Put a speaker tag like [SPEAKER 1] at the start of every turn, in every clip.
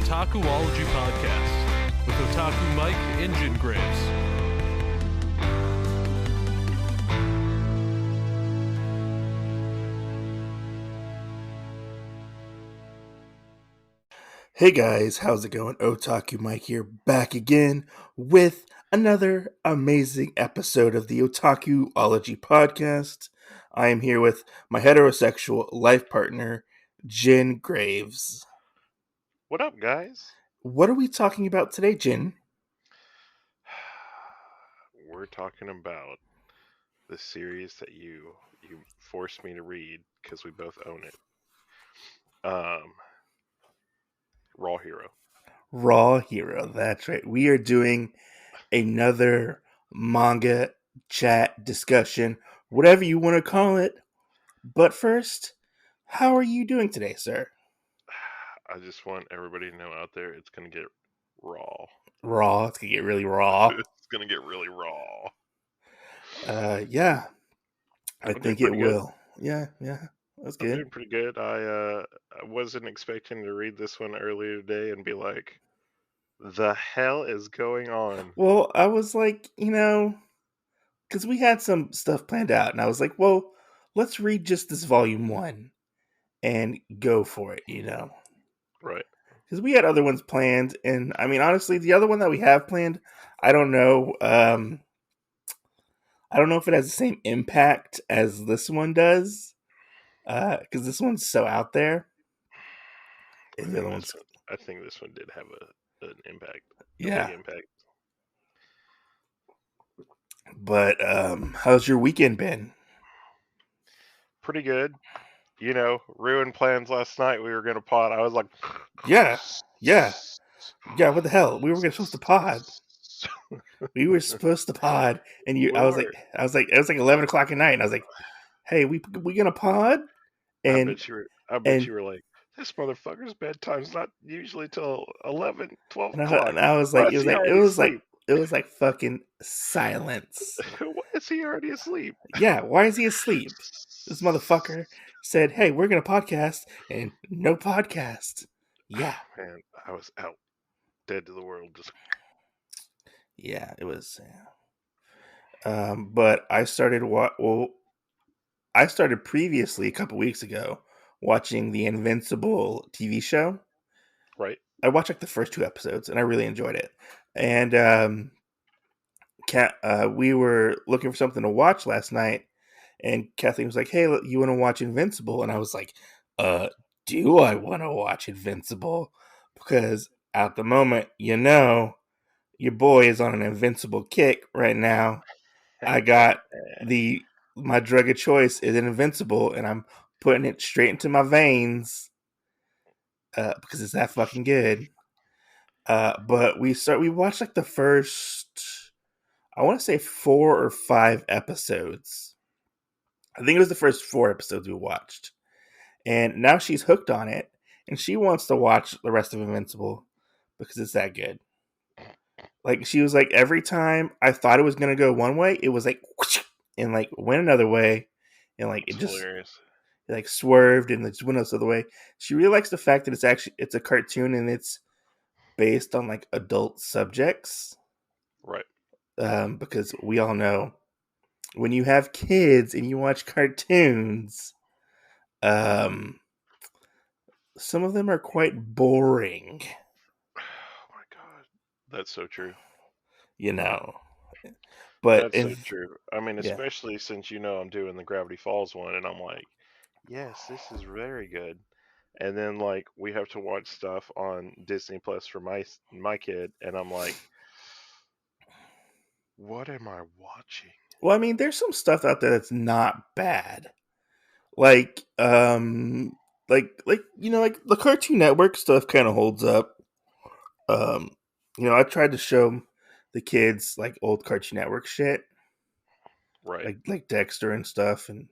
[SPEAKER 1] Otakuology Podcast with Otaku Mike and Jin Graves.
[SPEAKER 2] Hey guys, how's it going? Otaku Mike here, back again with another amazing episode of the Otakuology Podcast. I am here with my heterosexual life partner, Jin Graves.
[SPEAKER 3] What up, guys?
[SPEAKER 2] What are we talking about today, Jin?
[SPEAKER 3] We're talking about the series that you forced me to read because we both own it. Raw Hero.
[SPEAKER 2] Raw Hero, that's right. We are doing another manga chat discussion, whatever you want to call it. But first, how are you doing today, sir?
[SPEAKER 3] I just want everybody to know out there it's gonna get raw.
[SPEAKER 2] Raw. It's gonna get really raw.
[SPEAKER 3] It's gonna get really raw.
[SPEAKER 2] Yeah, I
[SPEAKER 3] I'm doing
[SPEAKER 2] think it
[SPEAKER 3] pretty good.
[SPEAKER 2] will. Yeah, that's
[SPEAKER 3] I'm
[SPEAKER 2] good.
[SPEAKER 3] doing pretty good. I wasn't expecting to read this one earlier today and be like, the hell is going on?
[SPEAKER 2] Well, I was like, because we had some stuff planned out, and I was like, well, let's read just this volume 1 and go for it,
[SPEAKER 3] Right.
[SPEAKER 2] because we had other ones planned, and I mean, honestly, the other one that we have planned, I don't know. I don't know if it has the same impact as this one does, because this one's so out there, and the other one's,
[SPEAKER 3] I think this one did have an impact, a
[SPEAKER 2] yeah.
[SPEAKER 3] big impact.
[SPEAKER 2] But how's your weekend been?
[SPEAKER 3] Pretty good. Ruined plans last night. We were gonna pod. I was like,
[SPEAKER 2] Yeah. What the hell? We were supposed to pod. We were supposed to pod, and it was like it was like 11 o'clock at night, and I was like, hey, we gonna pod?
[SPEAKER 3] I
[SPEAKER 2] And
[SPEAKER 3] bet you were like, this motherfucker's bedtime's not usually till 11, 12 o'clock.
[SPEAKER 2] I was
[SPEAKER 3] Why
[SPEAKER 2] like,
[SPEAKER 3] is he already asleep?
[SPEAKER 2] it was like fucking silence.
[SPEAKER 3] Why is he already asleep?
[SPEAKER 2] Yeah, why is he asleep? This motherfucker said, hey, we're gonna podcast, and no podcast. Yeah.
[SPEAKER 3] Man, I was out, dead to the world. Just
[SPEAKER 2] yeah, it was. But I started I started previously a couple weeks ago watching the Invincible TV show.
[SPEAKER 3] right.
[SPEAKER 2] I watched like the first 2 episodes, and I really enjoyed it. And we were looking for something to watch last night, and Kathleen was like, "Hey, you want to watch Invincible?" And I was like, do I want to watch Invincible?" Because at the moment, your boy is on an Invincible kick right now. I got my drug of choice is Invincible, and I'm putting it straight into my veins because it's that fucking good. But we watched like the first, I want to say 4 or 5 episodes. I think it was the first 4 episodes we watched, and now she's hooked on it, and she wants to watch the rest of Invincible because it's that good. Like, she was like, every time I thought it was gonna go one way, it was like whoosh, and like went another way, and like
[SPEAKER 3] That's
[SPEAKER 2] it just
[SPEAKER 3] hilarious.
[SPEAKER 2] it like swerved and it just went the other way. She really likes the fact that it's a cartoon and it's based on like adult subjects,
[SPEAKER 3] Right.
[SPEAKER 2] because we all know when you have kids and you watch cartoons, some of them are quite boring.
[SPEAKER 3] Oh my god, that's so true.
[SPEAKER 2] But
[SPEAKER 3] That's so true. I mean,
[SPEAKER 2] yeah.
[SPEAKER 3] especially since I'm doing the Gravity Falls one, and I'm like, yes, this is very good. And then like we have to watch stuff on Disney Plus for my kid, and I'm like, what am I watching?
[SPEAKER 2] Well, I mean, there's some stuff out there that's not bad. Like like the Cartoon Network stuff kind of holds up. I tried to show the kids like old Cartoon Network shit,
[SPEAKER 3] Right.
[SPEAKER 2] like Dexter and stuff, and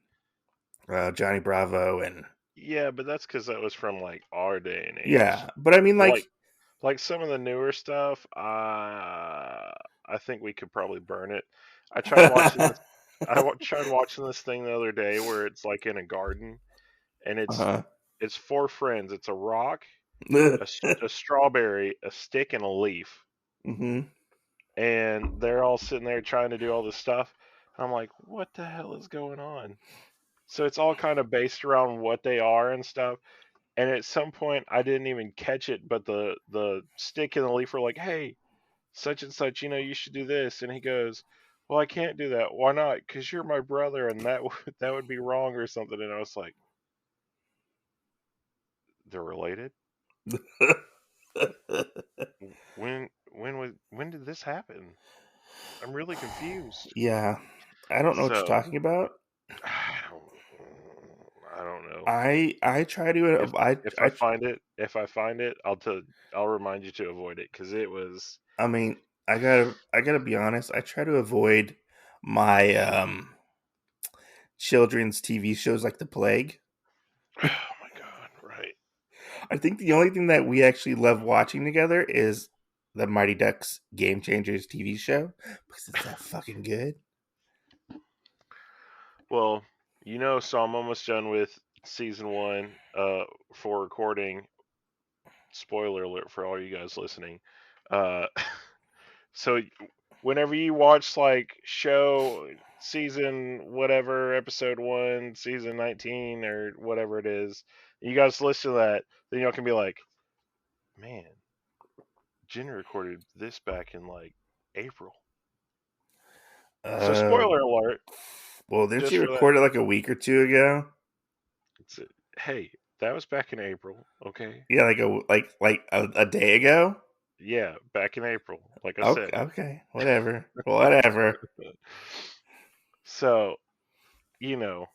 [SPEAKER 2] Johnny Bravo, and
[SPEAKER 3] Yeah, but that's because that was from like our day and age.
[SPEAKER 2] yeah. But I mean,
[SPEAKER 3] like some of the newer stuff, I think we could probably burn it. I tried watching this. Tried watching this thing the other day where it's like in a garden, and it's 4 friends. It's a rock, a strawberry, a stick, and a leaf,
[SPEAKER 2] Mm-hmm.
[SPEAKER 3] and they're all sitting there trying to do all this stuff. I'm like, what the hell is going on? So it's all kind of based around what they are and stuff. And at some point, I didn't even catch it, but the stick and the leaf were like, "Hey, such and such, you should do this." And he goes, "Well, I can't do that. Why not? Because you're my brother, and that would be wrong or something." And I was like, "They're related? When did this happen? I'm really confused."
[SPEAKER 2] Yeah, I don't know what you're
[SPEAKER 3] So
[SPEAKER 2] talking about.
[SPEAKER 3] I don't, I don't know.
[SPEAKER 2] I try to
[SPEAKER 3] If
[SPEAKER 2] I
[SPEAKER 3] if I
[SPEAKER 2] I
[SPEAKER 3] find it, I'll remind you to avoid it because it was.
[SPEAKER 2] I mean I gotta be honest. I try to avoid my children's TV shows like The Plague.
[SPEAKER 3] Oh my god! Right.
[SPEAKER 2] I think the only thing that we actually love watching together is the Mighty Ducks Game Changers TV show because it's that fucking good.
[SPEAKER 3] Well, so I'm almost done with season one for recording. Spoiler alert for all you guys listening. Uh, so whenever you watch like show season whatever episode 1 season 19 or whatever it is, you guys listen to that, then y'all can be like, man, Jen recorded this back in like April. So
[SPEAKER 2] Uh,
[SPEAKER 3] spoiler alert,
[SPEAKER 2] well, didn't
[SPEAKER 3] just
[SPEAKER 2] she
[SPEAKER 3] for that.
[SPEAKER 2] record it like a week or two ago?
[SPEAKER 3] It's hey, that was back in April, okay?
[SPEAKER 2] Yeah, like a day ago.
[SPEAKER 3] Yeah, back in April, like I
[SPEAKER 2] Okay,
[SPEAKER 3] said.
[SPEAKER 2] okay, whatever.
[SPEAKER 3] So, you know,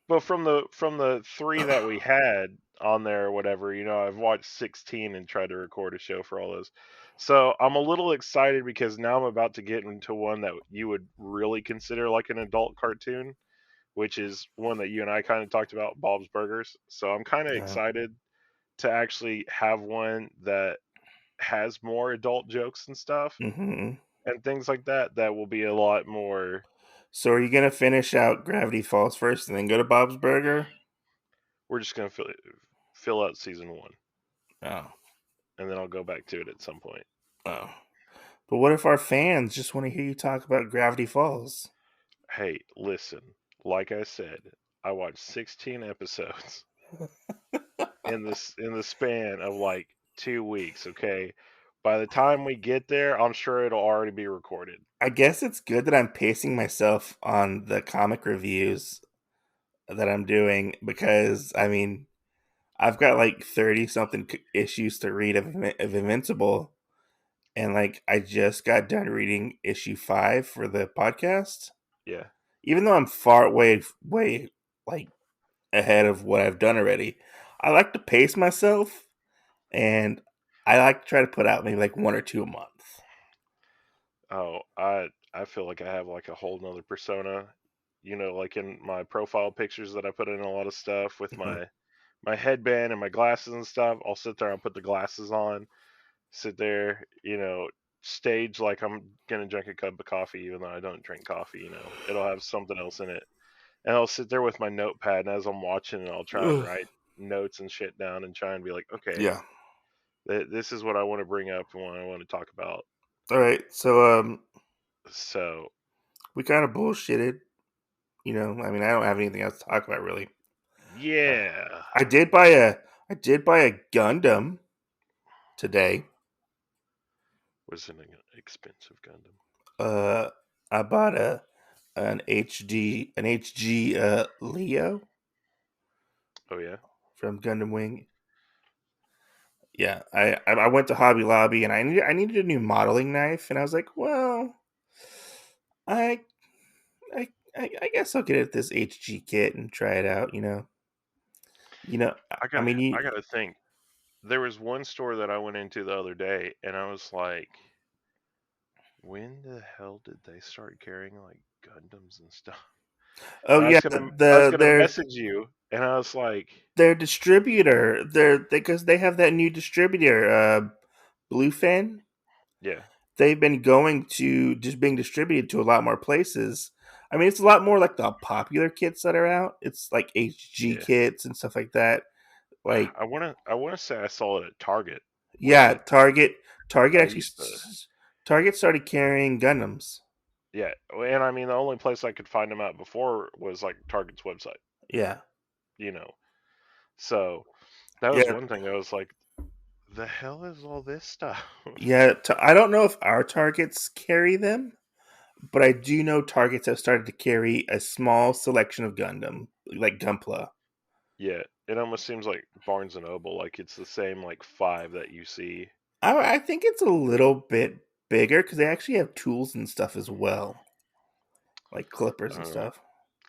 [SPEAKER 3] but from the 3 that we had on there or whatever, I've watched 16 and tried to record a show for all those. So, I'm a little excited because now I'm about to get into one that you would really consider like an adult cartoon, which is one that you and I kind of talked about, Bob's Burgers. So, I'm kind of
[SPEAKER 2] Yeah.
[SPEAKER 3] excited to actually have one that has more adult jokes and stuff
[SPEAKER 2] Hmm.
[SPEAKER 3] and things like that that will be a lot more.
[SPEAKER 2] So, are you gonna finish out Gravity Falls first and then go to Bob's Burger?
[SPEAKER 3] We're just gonna fill out season 1,
[SPEAKER 2] Oh,
[SPEAKER 3] and then I'll go back to it at some point.
[SPEAKER 2] oh. But what if our fans just want to hear you talk about Gravity Falls?
[SPEAKER 3] Hey, listen, like I said, I watched 16 episodes in the span of like 2 weeks. Okay, by the time we get there, I'm sure it'll already be recorded.
[SPEAKER 2] I guess it's good that I'm pacing myself on the comic reviews that I'm doing because I mean I've got like 30 something issues to read of Invincible, and like I just got done reading issue 5 for the podcast.
[SPEAKER 3] Yeah.
[SPEAKER 2] Even though I'm far way like ahead of what I've done already, I like to pace myself, and I like to try to put out maybe like one or two a month.
[SPEAKER 3] Oh, I feel like I have like a whole nother persona. Like in my profile pictures that I put in a lot of stuff with
[SPEAKER 2] Mhm.
[SPEAKER 3] my headband and my glasses and stuff. I'll sit there and put the glasses on, sit there, stage like I'm gonna drink a cup of coffee, even though I don't drink coffee. It'll have something else in it, and I'll sit there with my notepad, and as I'm watching it, I'll try and
[SPEAKER 2] Ugh.
[SPEAKER 3] write notes and shit down, and try and be like, okay,
[SPEAKER 2] Yeah.
[SPEAKER 3] this is what I want to bring up and what I want to talk about.
[SPEAKER 2] All right. So
[SPEAKER 3] So
[SPEAKER 2] we kind of bullshitted. I mean, I don't have anything else to talk about really. Uh,
[SPEAKER 3] yeah,
[SPEAKER 2] I did buy a I did buy a Gundam today.
[SPEAKER 3] was an expensive Gundam.
[SPEAKER 2] Uh, I bought an HG Leo
[SPEAKER 3] Oh yeah,
[SPEAKER 2] from Gundam Wing. Yeah, I went to Hobby Lobby and I needed a new modeling knife, and I was like, well, I I guess I'll get it this HG kit and try it out.
[SPEAKER 3] I
[SPEAKER 2] I
[SPEAKER 3] got
[SPEAKER 2] mean,
[SPEAKER 3] I got to think. There was one store that I went into the other day, and I was like, when the hell did they start carrying like Gundams and stuff?
[SPEAKER 2] oh
[SPEAKER 3] And I was
[SPEAKER 2] yeah,
[SPEAKER 3] gonna I was
[SPEAKER 2] the
[SPEAKER 3] gonna message you, and I was like,
[SPEAKER 2] their distributor, because they have that new distributor, Bluefin.
[SPEAKER 3] yeah,
[SPEAKER 2] They've been going to just being distributed to a lot more places. I mean, it's a lot more like the popular kits that are out. It's like HG
[SPEAKER 3] yeah,
[SPEAKER 2] kits and stuff like that. Like,
[SPEAKER 3] I wanna say I saw it at Target,
[SPEAKER 2] yeah,
[SPEAKER 3] which
[SPEAKER 2] Target
[SPEAKER 3] I
[SPEAKER 2] actually
[SPEAKER 3] used to.
[SPEAKER 2] Target started carrying Gundams.
[SPEAKER 3] Yeah, and I mean the only place I could find them at before was like Target's website.
[SPEAKER 2] Yeah,
[SPEAKER 3] You know, so that was
[SPEAKER 2] yeah,
[SPEAKER 3] one thing. I was like, the hell is all this stuff?
[SPEAKER 2] yeah. I don't know if our Targets carry them, but I do know Targets have started to carry a small selection of Gundam, like Gunpla.
[SPEAKER 3] Yeah, it almost seems like Barnes and Noble, like it's the same like five that you see.
[SPEAKER 2] I think it's a little bit bigger because they actually have tools and stuff as well, like clippers and
[SPEAKER 3] Um,
[SPEAKER 2] stuff.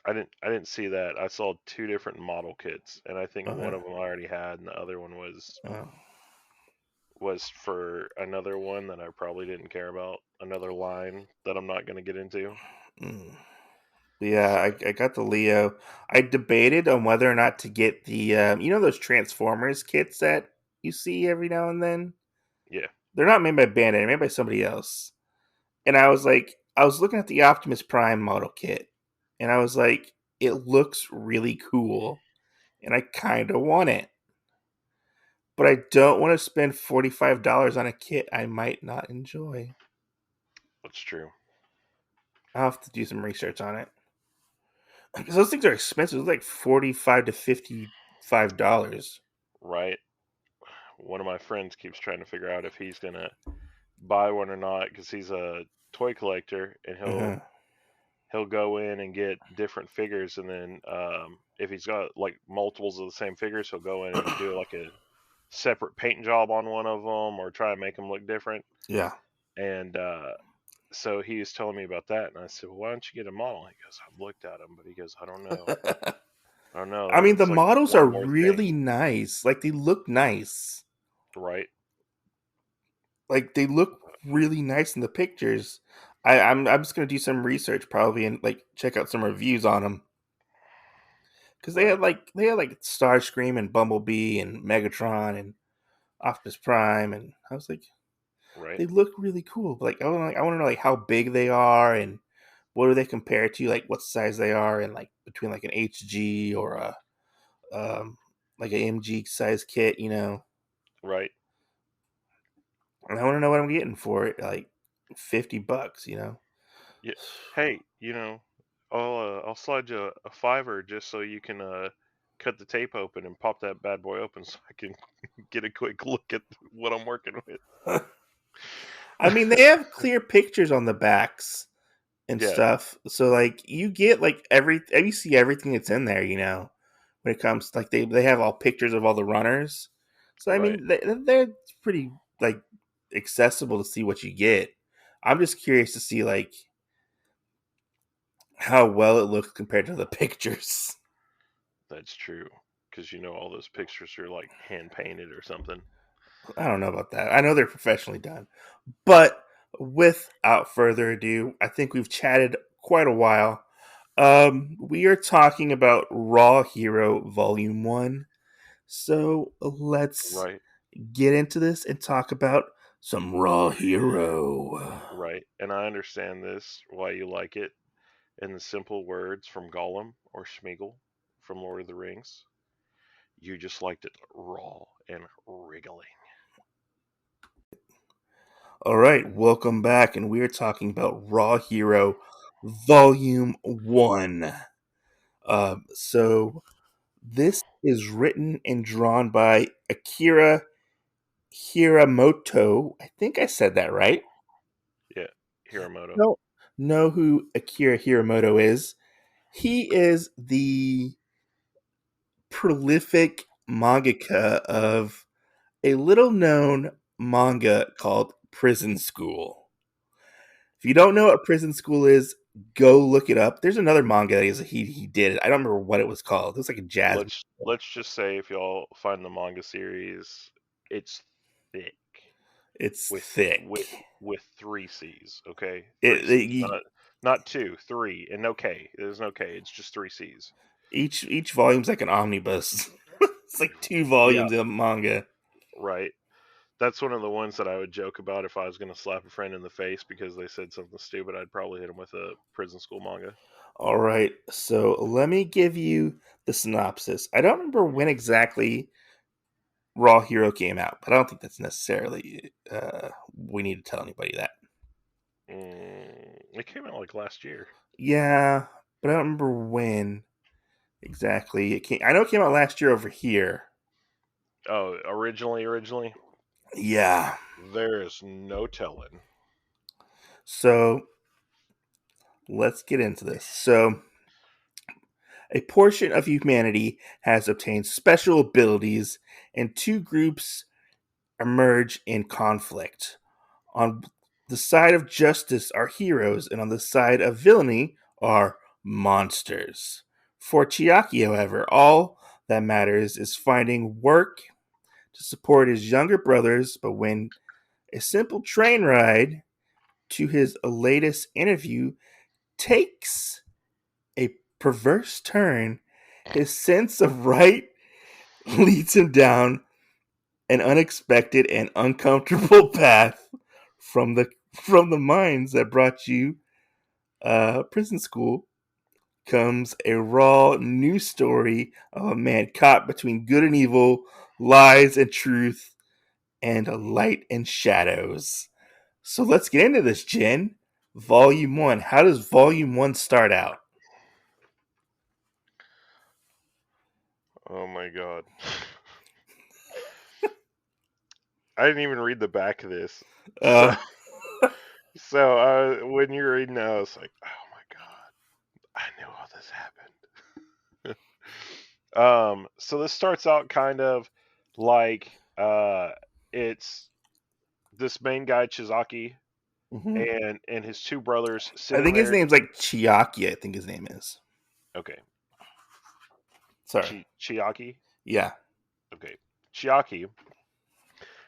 [SPEAKER 3] I didn't see that. I saw two different model kits, and I think one
[SPEAKER 2] Okay.
[SPEAKER 3] of them I already had, and the other one
[SPEAKER 2] Oh.
[SPEAKER 3] was for another one that I probably didn't care about, another line that I'm not going to get into.
[SPEAKER 2] Mm. Yeah,
[SPEAKER 3] So
[SPEAKER 2] I got the Leo. I debated on whether or not to get the those Transformers kits that you see every now and then.
[SPEAKER 3] yeah,
[SPEAKER 2] They're not made by Bandai; they're made by somebody else. And I was like, I was looking at the Optimus Prime model kit, and I was like, it looks really cool, and I kind of want it, but I don't want to spend $45 on a kit I might not enjoy.
[SPEAKER 3] that's true.
[SPEAKER 2] I'll have to do some research on it because those things are expensive. It's like $45 to $55.
[SPEAKER 3] Right. One of my friends keeps trying to figure out if he's going to buy one or not because he's a toy collector, and
[SPEAKER 2] Uh-huh.
[SPEAKER 3] he'll go in and get different figures, and then if he's got like multiples of the same figures, he'll go in and do like a separate paint job on one of them or try and make them look different.
[SPEAKER 2] Yeah.
[SPEAKER 3] And so he was telling me about that, and I said, well, "Why don't you get a model?" He goes, "I've looked at them," but he goes, "I don't know. I don't
[SPEAKER 2] I
[SPEAKER 3] know.
[SPEAKER 2] mean, the
[SPEAKER 3] It's like
[SPEAKER 2] models
[SPEAKER 3] one
[SPEAKER 2] are
[SPEAKER 3] more thing,
[SPEAKER 2] really nice. Like they look nice.
[SPEAKER 3] right?"
[SPEAKER 2] Like they look really nice in the pictures. I'm just gonna do some research probably and like check out some reviews on them because
[SPEAKER 3] Right,
[SPEAKER 2] they had like Starscream and Bumblebee and Megatron and Optimus Prime and I was like
[SPEAKER 3] right,
[SPEAKER 2] they look really cool. But like I want to know like how big they are and what do they compare to, like what size they are and like between like an HG or a um like an MG size kit,
[SPEAKER 3] right.
[SPEAKER 2] and I want to know what I'm getting for it, like $50.
[SPEAKER 3] Yeah. Hey, I'll slide you a fiver just so you can cut the tape open and pop that bad boy open so I can get a quick look at what I'm working with.
[SPEAKER 2] I mean, they have clear pictures on the backs and
[SPEAKER 3] Yeah,
[SPEAKER 2] stuff, so like you get like you see everything that's in there. When it comes to, like they have all pictures of all the runners, so I
[SPEAKER 3] right.
[SPEAKER 2] mean they're pretty like accessible to see what you get. I'm just curious to see like how well it looks compared to the pictures.
[SPEAKER 3] That's true. Because all those pictures are like hand painted or something.
[SPEAKER 2] I don't know about that. I know they're professionally done. But without further ado, I think we've chatted quite a while. We are talking about Raw Hero Vol.1. So let's
[SPEAKER 3] Right,
[SPEAKER 2] get into this and talk about some Raw Hero.
[SPEAKER 3] right. And I understand this, why you like it, in the simple words from Gollum or Schmeagol from Lord of the Rings. You just liked it raw and wriggling.
[SPEAKER 2] All right, welcome back, and we are talking about Raw Hero Vol.1. So this is written and drawn by Akira Hiramoto. I think I said that right.
[SPEAKER 3] Yeah, Hiramoto.
[SPEAKER 2] No, know who Akira Hiramoto is? He is the prolific mangaka of a little known manga called Prison School. If you don't know what Prison School is, go look it up. There's another manga that he did. I don't remember what it was called. It was like a jazz.
[SPEAKER 3] Let's just say if y'all find the manga series, it's thick
[SPEAKER 2] It's
[SPEAKER 3] with
[SPEAKER 2] thick.
[SPEAKER 3] with with three C's. Okay, three
[SPEAKER 2] It,
[SPEAKER 3] C's,
[SPEAKER 2] you,
[SPEAKER 3] not two, three, and no K. There's no K. It's just three C's.
[SPEAKER 2] each volume's like an omnibus. It's like two
[SPEAKER 3] Yeah,
[SPEAKER 2] volumes of manga.
[SPEAKER 3] right. That's one of the ones that I would joke about if I was going to slap a friend in the face because they said something stupid. I'd probably hit them with a prison school manga.
[SPEAKER 2] All right, so let me give you the synopsis. I don't remember when exactly Raw Hero came out, but I don't think that's necessarily we need to tell anybody that.
[SPEAKER 3] It came out like last year.
[SPEAKER 2] Yeah, but I don't remember when exactly it came. I know it came out last year over here.
[SPEAKER 3] Oh, originally?
[SPEAKER 2] Yeah.
[SPEAKER 3] There is no telling.
[SPEAKER 2] So let's get into this. So a portion of humanity has obtained special abilities, and two groups emerge in conflict. On the side of justice are heroes, and on the side of villainy are monsters. For Chiaki, however, all that matters is finding work to support his younger brothers, but when a simple train ride to his latest interview takes a perverse turn, his sense of right leads him down an unexpected and uncomfortable path from the mines that brought you prison school comes a raw new story of a man caught between good and evil, lies and truth, and light and shadows. So let's get into this, Jen. Volume 1. How does Volume 1 start out?
[SPEAKER 3] Oh my god. I didn't even read the back of this. So,
[SPEAKER 2] Uh,
[SPEAKER 3] when you were reading that, I was like, oh my god, I knew all this happened. So this starts out kind of like it's this main guy Chizaki
[SPEAKER 2] mhm.
[SPEAKER 3] and his two brothers
[SPEAKER 2] I
[SPEAKER 3] sitting
[SPEAKER 2] think his
[SPEAKER 3] there.
[SPEAKER 2] name's like Chiaki, I think his name is.
[SPEAKER 3] Okay,
[SPEAKER 2] Sorry.
[SPEAKER 3] Chiaki.
[SPEAKER 2] Yeah.
[SPEAKER 3] Okay, Chiaki.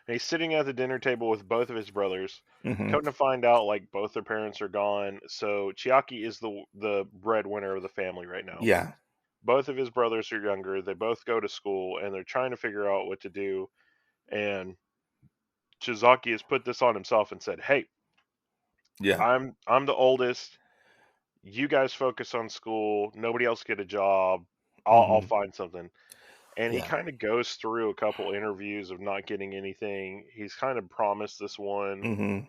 [SPEAKER 3] And he's sitting at the dinner table with both of his brothers.
[SPEAKER 2] Hmm.
[SPEAKER 3] Come to find out, like both their parents are gone, so Chiaki is the breadwinner of the family right now.
[SPEAKER 2] Yeah.
[SPEAKER 3] Both of his brothers are younger. They both go to school, and they're trying to figure out what to do. And Chizaki has put this on himself and said, "Hey,
[SPEAKER 2] Yeah.
[SPEAKER 3] I'm the oldest. You guys focus on school. Nobody else get a job. I'll
[SPEAKER 2] Hmm.
[SPEAKER 3] find something." And he
[SPEAKER 2] Yeah.
[SPEAKER 3] kind of goes through a couple interviews of not getting anything. He's kind of promised this one,
[SPEAKER 2] Hmm.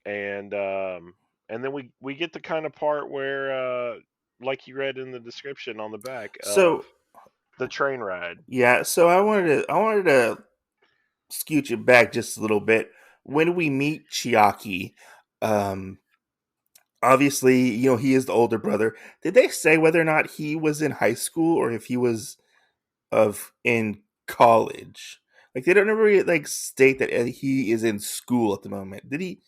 [SPEAKER 3] and then we get the kind of part where, like you read in the description on the back of
[SPEAKER 2] So
[SPEAKER 3] the train ride.
[SPEAKER 2] yeah, so I wanted to scooch it back just a little bit. When we meet Chiaki, um, obviously, he is the older brother. Did they say whether or not he was in high school or if he was in college? Like they don't ever like state that he is in school at the moment. Did he?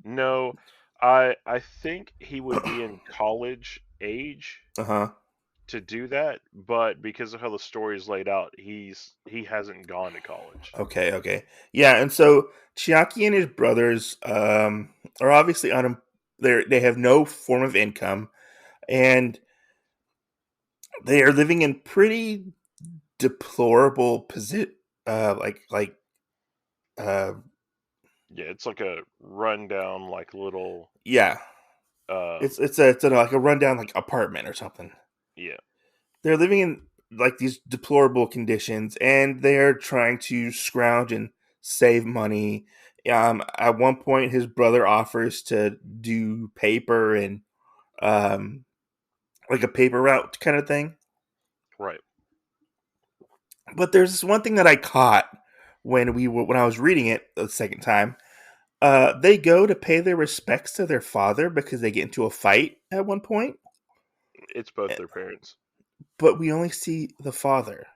[SPEAKER 3] No, I think he would be in college age
[SPEAKER 2] Uh huh.
[SPEAKER 3] to do that, but because of how the story is laid out, he hasn't gone to college.
[SPEAKER 2] Okay. Okay. Yeah, and so Chiaki and his brothers are obviously they have no form of income, and they are living in pretty deplorable position. Like uh,
[SPEAKER 3] Yeah, it's like a rundown, like little,
[SPEAKER 2] yeah,
[SPEAKER 3] um,
[SPEAKER 2] it's like a rundown like apartment or something.
[SPEAKER 3] yeah,
[SPEAKER 2] They're living in like these deplorable conditions, and they're trying to scrounge and save money. At one point, his brother offers to do paper and um, like a paper route kind of thing.
[SPEAKER 3] right.
[SPEAKER 2] But there's this one thing that I caught when I was reading it the second time. They go to pay their respects to their father because they get into a fight at one point,
[SPEAKER 3] It's both
[SPEAKER 2] eh,
[SPEAKER 3] their parents.
[SPEAKER 2] but we only see the father.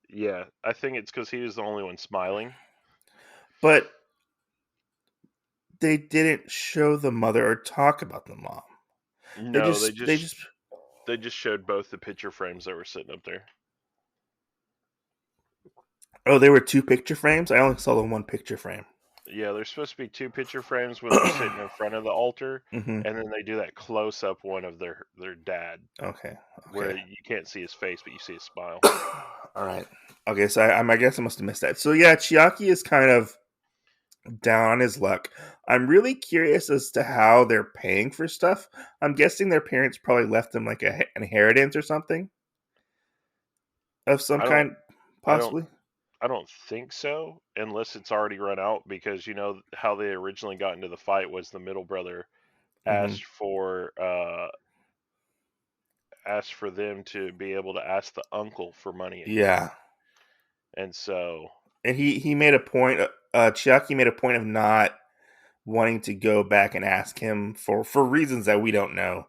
[SPEAKER 3] Yeah, I think it's because he was the only one smiling.
[SPEAKER 2] But they didn't show the mother or talk about the mom. They
[SPEAKER 3] No,
[SPEAKER 2] just they just
[SPEAKER 3] they just showed both the picture frames that were sitting up there.
[SPEAKER 2] oh, there were two picture frames. I only saw the one picture frame.
[SPEAKER 3] Yeah, there's supposed to be two picture frames when they're sitting in front of the altar,
[SPEAKER 2] Hmm.
[SPEAKER 3] and then they do that close up one of their dad,
[SPEAKER 2] Okay.
[SPEAKER 3] where
[SPEAKER 2] Okay.
[SPEAKER 3] you can't see his face, but you see his smile.
[SPEAKER 2] All right. Okay. So I guess I must have missed that. So yeah, Chiaki is kind of down on his luck. I'm really curious as to how they're paying for stuff. I'm guessing their parents probably left them like an inheritance or something of some
[SPEAKER 3] I don't,
[SPEAKER 2] kind,
[SPEAKER 3] I don't,
[SPEAKER 2] possibly.
[SPEAKER 3] I don't think so, unless it's already run out. Because how they originally got into the fight was the middle brother
[SPEAKER 2] Hmm.
[SPEAKER 3] asked for them to be able to ask the uncle for money again,
[SPEAKER 2] Yeah,
[SPEAKER 3] and so
[SPEAKER 2] and he made a point. Chiaki made a point of not wanting to go back and ask him for reasons that we don't know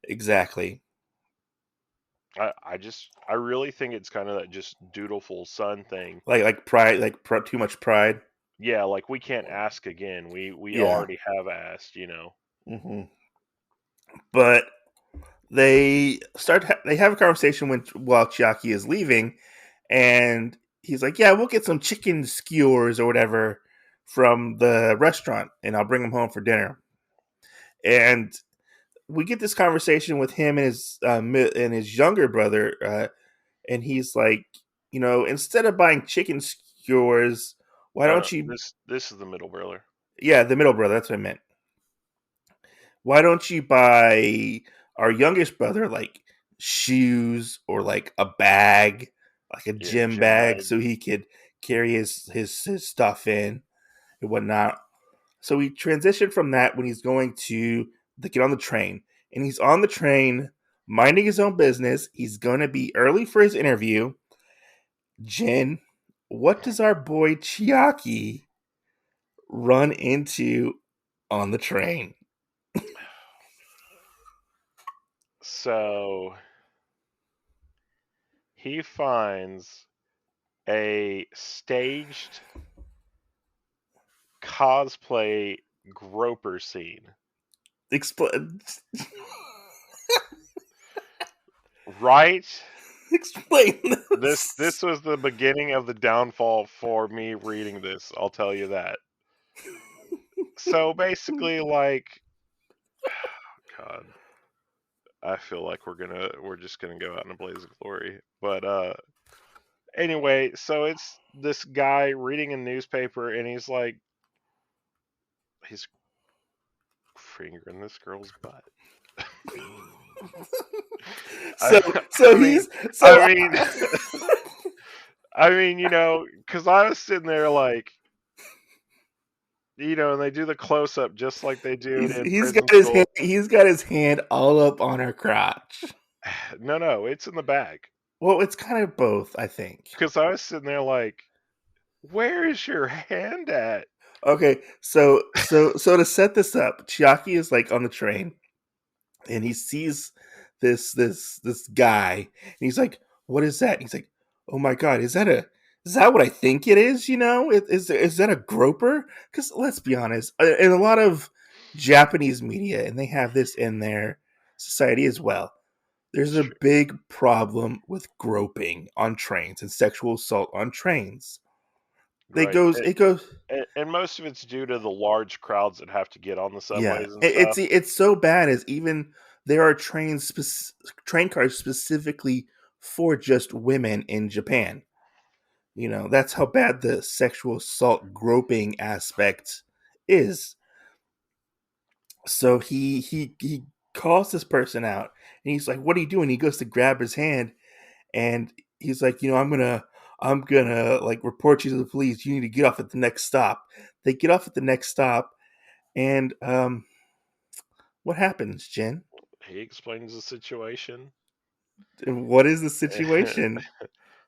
[SPEAKER 2] exactly.
[SPEAKER 3] I really think it's kind of that just dutiful son thing.
[SPEAKER 2] Like pride, like too much pride.
[SPEAKER 3] Yeah, like we can't ask again. We
[SPEAKER 2] Yeah.
[SPEAKER 3] already have asked.
[SPEAKER 2] Hmm. But they have a conversation while Chiaki is leaving, and he's like, "Yeah, we'll get some chicken skewers or whatever from the restaurant, and I'll bring them home for dinner." And we get this conversation with him and his younger brother, and he's like, instead of buying chicken skewers, why
[SPEAKER 3] No, no,
[SPEAKER 2] don't you?
[SPEAKER 3] this is the middle brother.
[SPEAKER 2] Yeah, the middle brother. That's what I meant. Why don't you buy our youngest brother like shoes or like a bag, like a
[SPEAKER 3] Yeah,
[SPEAKER 2] gym
[SPEAKER 3] gym
[SPEAKER 2] bag,
[SPEAKER 3] bag.
[SPEAKER 2] so he could carry his stuff in and whatnot? So we transitioned from that when he's going to get on the train, and he's on the train minding his own business. He's going to be early for his interview. Jen, what does our boy Chiaki run into on the train?
[SPEAKER 3] So he finds a staged cosplay groper scene.
[SPEAKER 2] Explain.
[SPEAKER 3] Right?
[SPEAKER 2] Explain
[SPEAKER 3] This
[SPEAKER 2] this.
[SPEAKER 3] this was the beginning of the downfall for me reading this, I'll tell you that. So basically, like, God, I feel like we're just gonna go out in a blaze of glory. But anyway, so it's this guy reading a newspaper, and he's fingering this girl's butt.
[SPEAKER 2] so
[SPEAKER 3] I
[SPEAKER 2] so
[SPEAKER 3] mean,
[SPEAKER 2] he's
[SPEAKER 3] I
[SPEAKER 2] so
[SPEAKER 3] mean, because I was sitting there like, and they do the close up just like they do in prison school.
[SPEAKER 2] he's got his hand all up on her crotch.
[SPEAKER 3] No, no, it's in the bag.
[SPEAKER 2] Well, it's kind of both, I think.
[SPEAKER 3] Because I was sitting there like, where is your hand at?
[SPEAKER 2] Okay, so to set this up, Chiaki is like on the train, and he sees this guy, and he's like, "What is that?" And he's like, "Oh my god, is that what I think it is? Is that a groper?" Because let's be honest, in a lot of Japanese media, and they have this in their society as well. There's
[SPEAKER 3] It's
[SPEAKER 2] a
[SPEAKER 3] true.
[SPEAKER 2] big problem with groping on trains and sexual assault on trains.
[SPEAKER 3] Right.
[SPEAKER 2] It goes
[SPEAKER 3] And most of it's due to the large crowds that have to get on the
[SPEAKER 2] Yeah,
[SPEAKER 3] subways and stuff.
[SPEAKER 2] it's so bad as even there are train cars specifically for just women in Japan. That's how bad the sexual assault groping aspect is. So he calls this person out, and he's like, "What are you doing?" He goes to grab his hand, and he's like, I'm gonna like report you to the police. You need to get off at the next stop." They get off at the next stop, and what happens, Jen?
[SPEAKER 3] He explains the situation
[SPEAKER 2] What is the situation?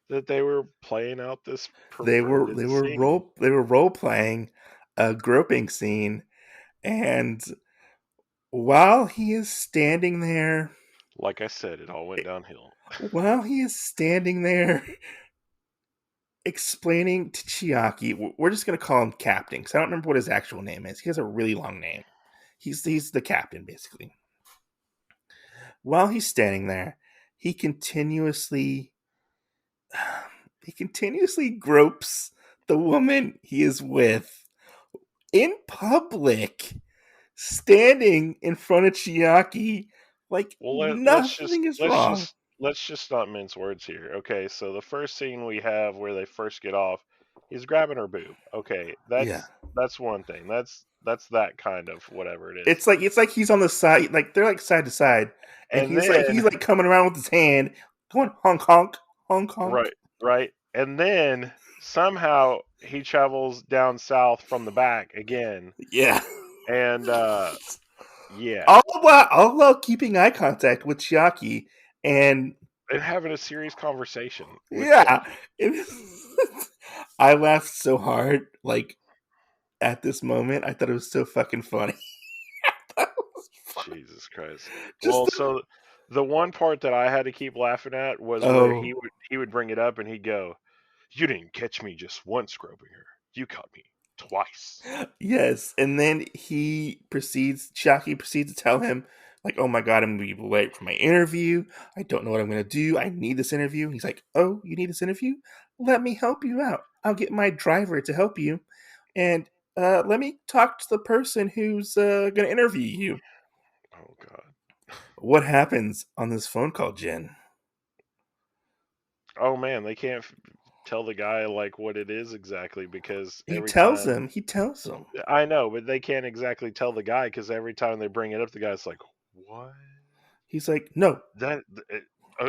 [SPEAKER 3] that they were playing out this
[SPEAKER 2] They were
[SPEAKER 3] perverted
[SPEAKER 2] they were
[SPEAKER 3] scene.
[SPEAKER 2] role playing a groping scene, and while he is standing there,
[SPEAKER 3] Like I said, it all went downhill.
[SPEAKER 2] while he is standing there explaining to Chiaki, we're just gonna call him Captain because I don't remember what his actual name is. He has a really long name. He's the captain basically. While he's standing there, he continuously he continuously gropes the woman he is with in public, standing in front of Chiaki like
[SPEAKER 3] Well,
[SPEAKER 2] nothing is wrong.
[SPEAKER 3] let's just not mince words here. Okay, so the first scene we have where they first get off, he's grabbing her boob. Okay,
[SPEAKER 2] Yeah.
[SPEAKER 3] that's one thing. That's that kind of whatever it is.
[SPEAKER 2] It's like he's on the side, like they're like side to side, and
[SPEAKER 3] And
[SPEAKER 2] he's
[SPEAKER 3] then
[SPEAKER 2] coming around with his hand, going honk honk honk honk.
[SPEAKER 3] right, right. And then somehow he travels down south from the back again,
[SPEAKER 2] Yeah.
[SPEAKER 3] and yeah,
[SPEAKER 2] All while keeping eye contact with Chiaki, and
[SPEAKER 3] and having a serious conversation with
[SPEAKER 2] yeah,
[SPEAKER 3] Chiaki.
[SPEAKER 2] it, I laughed so hard. Like at this moment, I thought it was so fucking funny. That was funny.
[SPEAKER 3] Jesus Christ.
[SPEAKER 2] Just
[SPEAKER 3] Well,
[SPEAKER 2] the,
[SPEAKER 3] so the one part that I had to keep laughing at was where
[SPEAKER 2] oh
[SPEAKER 3] he would bring it up and he'd go, "You didn't catch me just once, Grobinger. You caught me twice."
[SPEAKER 2] yes, and then Chiaki proceeds to tell him like, "Oh my god, I'm gonna be late for my interview. I don't know what I'm gonna do. I need this interview." And he's like, "Oh, you need this interview? Let me help you out. I'll get my driver to help you, and let me talk to the person who's gonna interview you."
[SPEAKER 3] Oh God.
[SPEAKER 2] What happens on this phone call, Jen?
[SPEAKER 3] Oh man, they can't tell the guy like what it is exactly because
[SPEAKER 2] He
[SPEAKER 3] every
[SPEAKER 2] tells
[SPEAKER 3] time
[SPEAKER 2] him. He tells him.
[SPEAKER 3] I know, but they can't exactly tell the guy because every time they bring it up, the guy's like, "What?
[SPEAKER 2] He's like, "No,
[SPEAKER 3] That?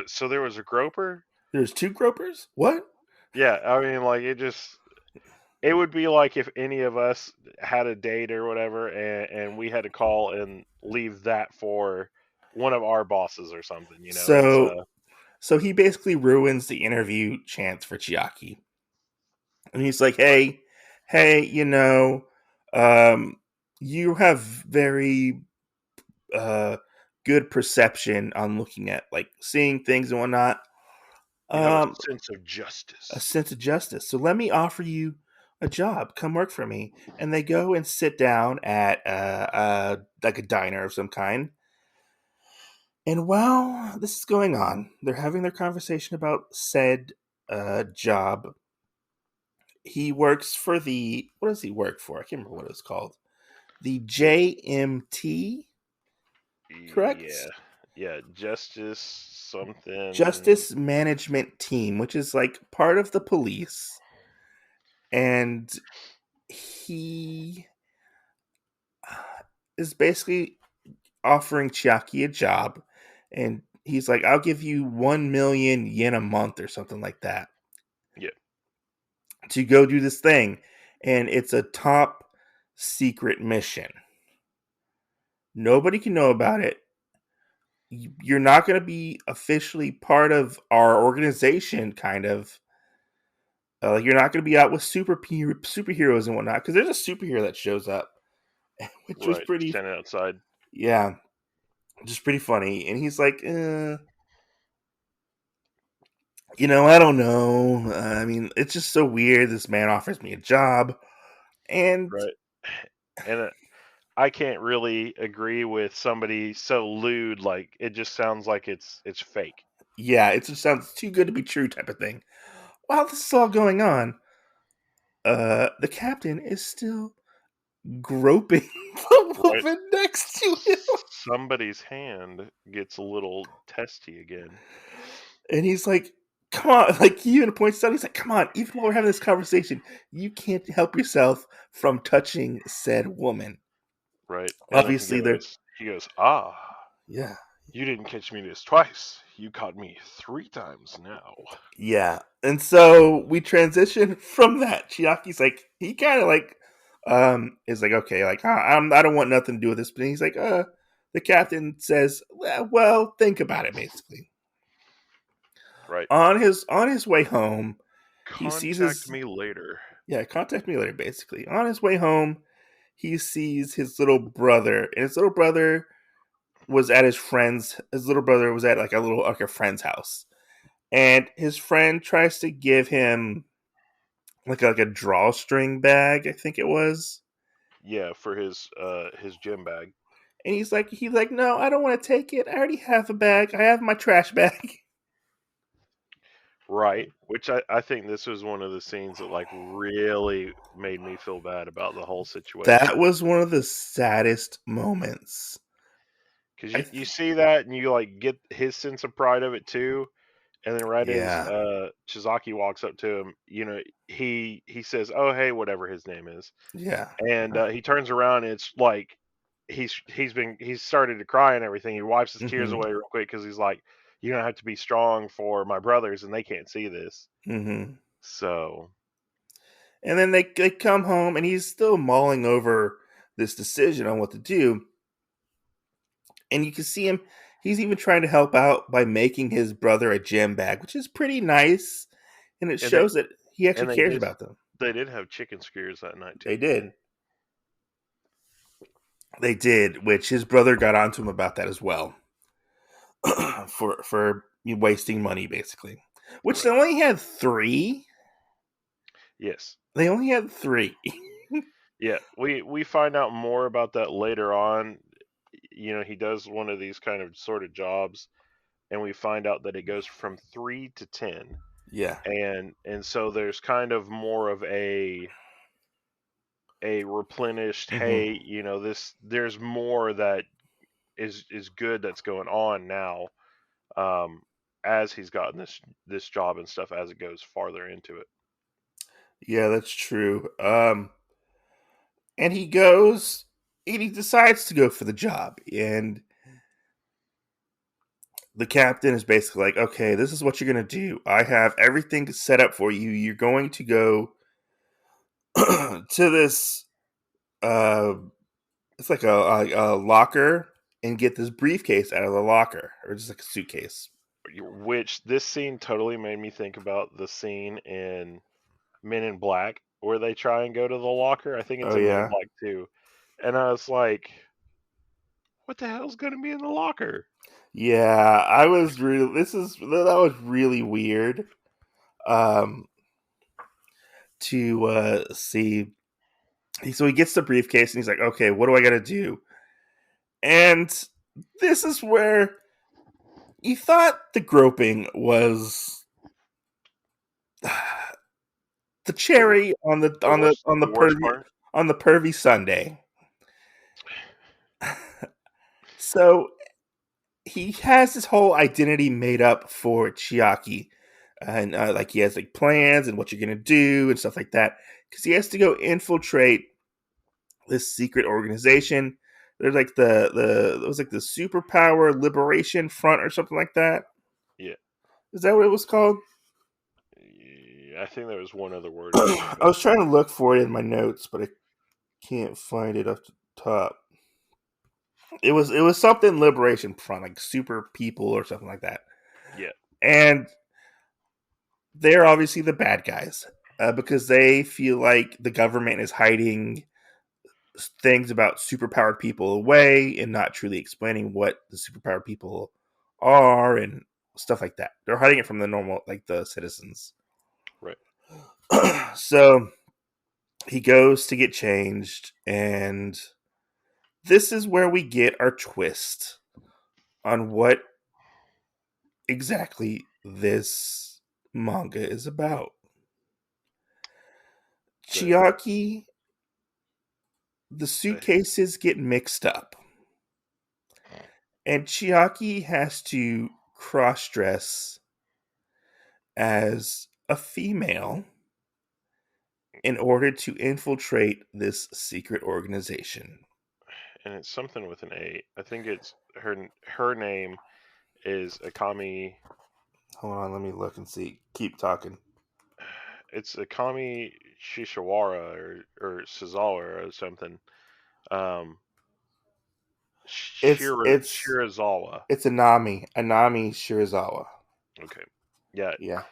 [SPEAKER 3] So there was a groper?"
[SPEAKER 2] there's two gropers. What?"
[SPEAKER 3] Yeah, I mean, like it would be like if any of us had a date or whatever, and we had to call and leave that for one of our bosses or something. You know, it's
[SPEAKER 2] So he basically ruins the interview chance for Chiaki. And he's like,
[SPEAKER 3] right.
[SPEAKER 2] hey, um, you have very uh, good perception on looking at like seeing things and whatnot.
[SPEAKER 3] You have a
[SPEAKER 2] Um,
[SPEAKER 3] sense of
[SPEAKER 2] a
[SPEAKER 3] justice,
[SPEAKER 2] sense of justice. So let me offer you a job. Come work for me. And they go and sit down at like a diner of some kind. And while this is going on, they're having their conversation about said job. He works for the what does he work for? I can't remember what it's called. The
[SPEAKER 3] the
[SPEAKER 2] JMT,
[SPEAKER 3] yeah,
[SPEAKER 2] correct?
[SPEAKER 3] yeah, justice something.
[SPEAKER 2] Justice Management Team, which is like part of the police, and he is basically offering Chiaki a job, and he's like, "I'll give you 1 million yen a month or something like that
[SPEAKER 3] Yeah,
[SPEAKER 2] to go do this thing," and it's a top secret mission. Nobody can know about it. You're not going to be officially part of our organization, kind of. You're not going to be out with superheroes and whatnot, because there's a superhero that shows up, which was
[SPEAKER 3] right.
[SPEAKER 2] pretty,
[SPEAKER 3] Standing outside.
[SPEAKER 2] yeah, just pretty funny. And he's like, I don't know. I mean, it's just so weird. This man offers me a job, and
[SPEAKER 3] Right. And I can't really agree with somebody so lewd. Like it just sounds like it's fake.
[SPEAKER 2] yeah, it just sounds too good to be true, type of thing. While this is all going on, the captain is still groping the
[SPEAKER 3] Right.
[SPEAKER 2] woman next to him.
[SPEAKER 3] Somebody's hand gets a little testy again.
[SPEAKER 2] And he's like, come on, like he even points out, he's like, come on, even while we're having this conversation, you can't help yourself from touching said woman.
[SPEAKER 3] Right. And then
[SPEAKER 2] Obviously, they're,
[SPEAKER 3] he goes, ah,
[SPEAKER 2] yeah,
[SPEAKER 3] you didn't catch me this twice. You caught me 3 times now.
[SPEAKER 2] yeah. And so we transition from that. Chiaki's like, he kind of like, is like, okay, like, I don't want nothing to do with this. But he's like, the captain says, well, think about it, basically.
[SPEAKER 3] Right.
[SPEAKER 2] On his way home, he sees
[SPEAKER 3] Contact
[SPEAKER 2] his
[SPEAKER 3] me later.
[SPEAKER 2] yeah, contact me later, basically. On his way home, he sees his little brother, and his little brother was at his little brother was at like a friend's house. And his friend tries to give him like a drawstring bag, I think it was.
[SPEAKER 3] Yeah, for his gym bag.
[SPEAKER 2] And he's like, no, I don't want to take it. I already have a bag. I have my trash bag.
[SPEAKER 3] Right. Which I think this was one of the scenes that like really made me feel bad about the whole
[SPEAKER 2] That
[SPEAKER 3] situation.
[SPEAKER 2] was one of the saddest moments.
[SPEAKER 3] Because
[SPEAKER 2] I
[SPEAKER 3] you
[SPEAKER 2] th-
[SPEAKER 3] see that and you like get his sense of pride of it too. And then right as
[SPEAKER 2] yeah,
[SPEAKER 3] Shizaki walks up to him, he says, "Oh hey, whatever his name is,"
[SPEAKER 2] yeah.
[SPEAKER 3] and he turns around and it's like he's started to cry and everything. He wipes his tears
[SPEAKER 2] hmm
[SPEAKER 3] away real quick because he's like, "You don't have to be strong for my brothers, and they can't see this."
[SPEAKER 2] hmm
[SPEAKER 3] So
[SPEAKER 2] And then they come home, and he's still mulling over this decision on what to do. And you can see him; he's even trying to help out by making his brother a gym bag, which is pretty nice, and it
[SPEAKER 3] And they
[SPEAKER 2] shows that he actually
[SPEAKER 3] and
[SPEAKER 2] cares about them.
[SPEAKER 3] they did have chicken skewers that night
[SPEAKER 2] They
[SPEAKER 3] too.
[SPEAKER 2] did. They did, which his brother got onto him about that as well, for wasting money, basically. Which they
[SPEAKER 3] Right.
[SPEAKER 2] only had 3.
[SPEAKER 3] Yes.
[SPEAKER 2] They only had 3.
[SPEAKER 3] Yeah. We find out more about that later on. You know, he does one of these kind of sort of jobs, and we find out that it goes from 3 to 10,
[SPEAKER 2] Yeah.
[SPEAKER 3] and so there's kind of more of a replenished.
[SPEAKER 2] Hmm.
[SPEAKER 3] Hey, there's more that is good that's going on now, um, as he's gotten this job and stuff as it goes farther into it.
[SPEAKER 2] Yeah, that's true. And he goes, and he decides to go for the job, and the captain is basically like, "Okay, this is what you're gonna do. I have everything set up for you. You're going to go to this. Uh, it's like a locker, and get this briefcase out of the locker, or just like a suitcase."
[SPEAKER 3] Which this scene totally made me think about the scene in Men in Black where they try and go to the locker. I think it's
[SPEAKER 2] Oh
[SPEAKER 3] in Men in
[SPEAKER 2] yeah,
[SPEAKER 3] Black 2. And I was like, what the hell's going to be in the locker?
[SPEAKER 2] yeah. I was really. That was really weird. Um, to see. So he gets the briefcase, and he's like, "Okay, what do I got to do?" And this is where you thought the groping was the
[SPEAKER 3] The,
[SPEAKER 2] cherry on the
[SPEAKER 3] the worst
[SPEAKER 2] on the
[SPEAKER 3] the worst
[SPEAKER 2] pervy
[SPEAKER 3] part?
[SPEAKER 2] Sunday. So he has this whole identity made up for Chiaki, and like he has like plans and what you're gonna do and stuff like that, because he has to go infiltrate this secret organization. There's like it was like the Superpower Liberation Front or something like that.
[SPEAKER 3] Yeah.
[SPEAKER 2] Is that what it was called?
[SPEAKER 3] I think there was one other word for it,
[SPEAKER 2] I
[SPEAKER 3] but
[SPEAKER 2] was trying to look for it in my notes, but I can't find it off the top. It was something Liberation Front, like Super People or something like that.
[SPEAKER 3] yeah,
[SPEAKER 2] And they're obviously the bad guys, because they feel like the government is hiding things about superpowered people away and not truly explaining what the superpowered people are and stuff like that. They're hiding it from the normal, like the citizens.
[SPEAKER 3] right.
[SPEAKER 2] So he goes to get changed, and this is where we get our twist on what exactly this manga is about.
[SPEAKER 3] The,
[SPEAKER 2] Chiaki, the
[SPEAKER 3] the
[SPEAKER 2] suitcases get mixed up, and Chiaki has to cross dress as a female in order to infiltrate this secret organization.
[SPEAKER 3] and it's something with an A. I think it's her name is Akami.
[SPEAKER 2] Hold on, let me look and see. Keep talking.
[SPEAKER 3] It's Akami Shishiwara or Suzawa or something. Um,
[SPEAKER 2] It's it's
[SPEAKER 3] Shirazawa.
[SPEAKER 2] it's Anami Shirazawa.
[SPEAKER 3] Okay. Yeah,
[SPEAKER 2] Yeah.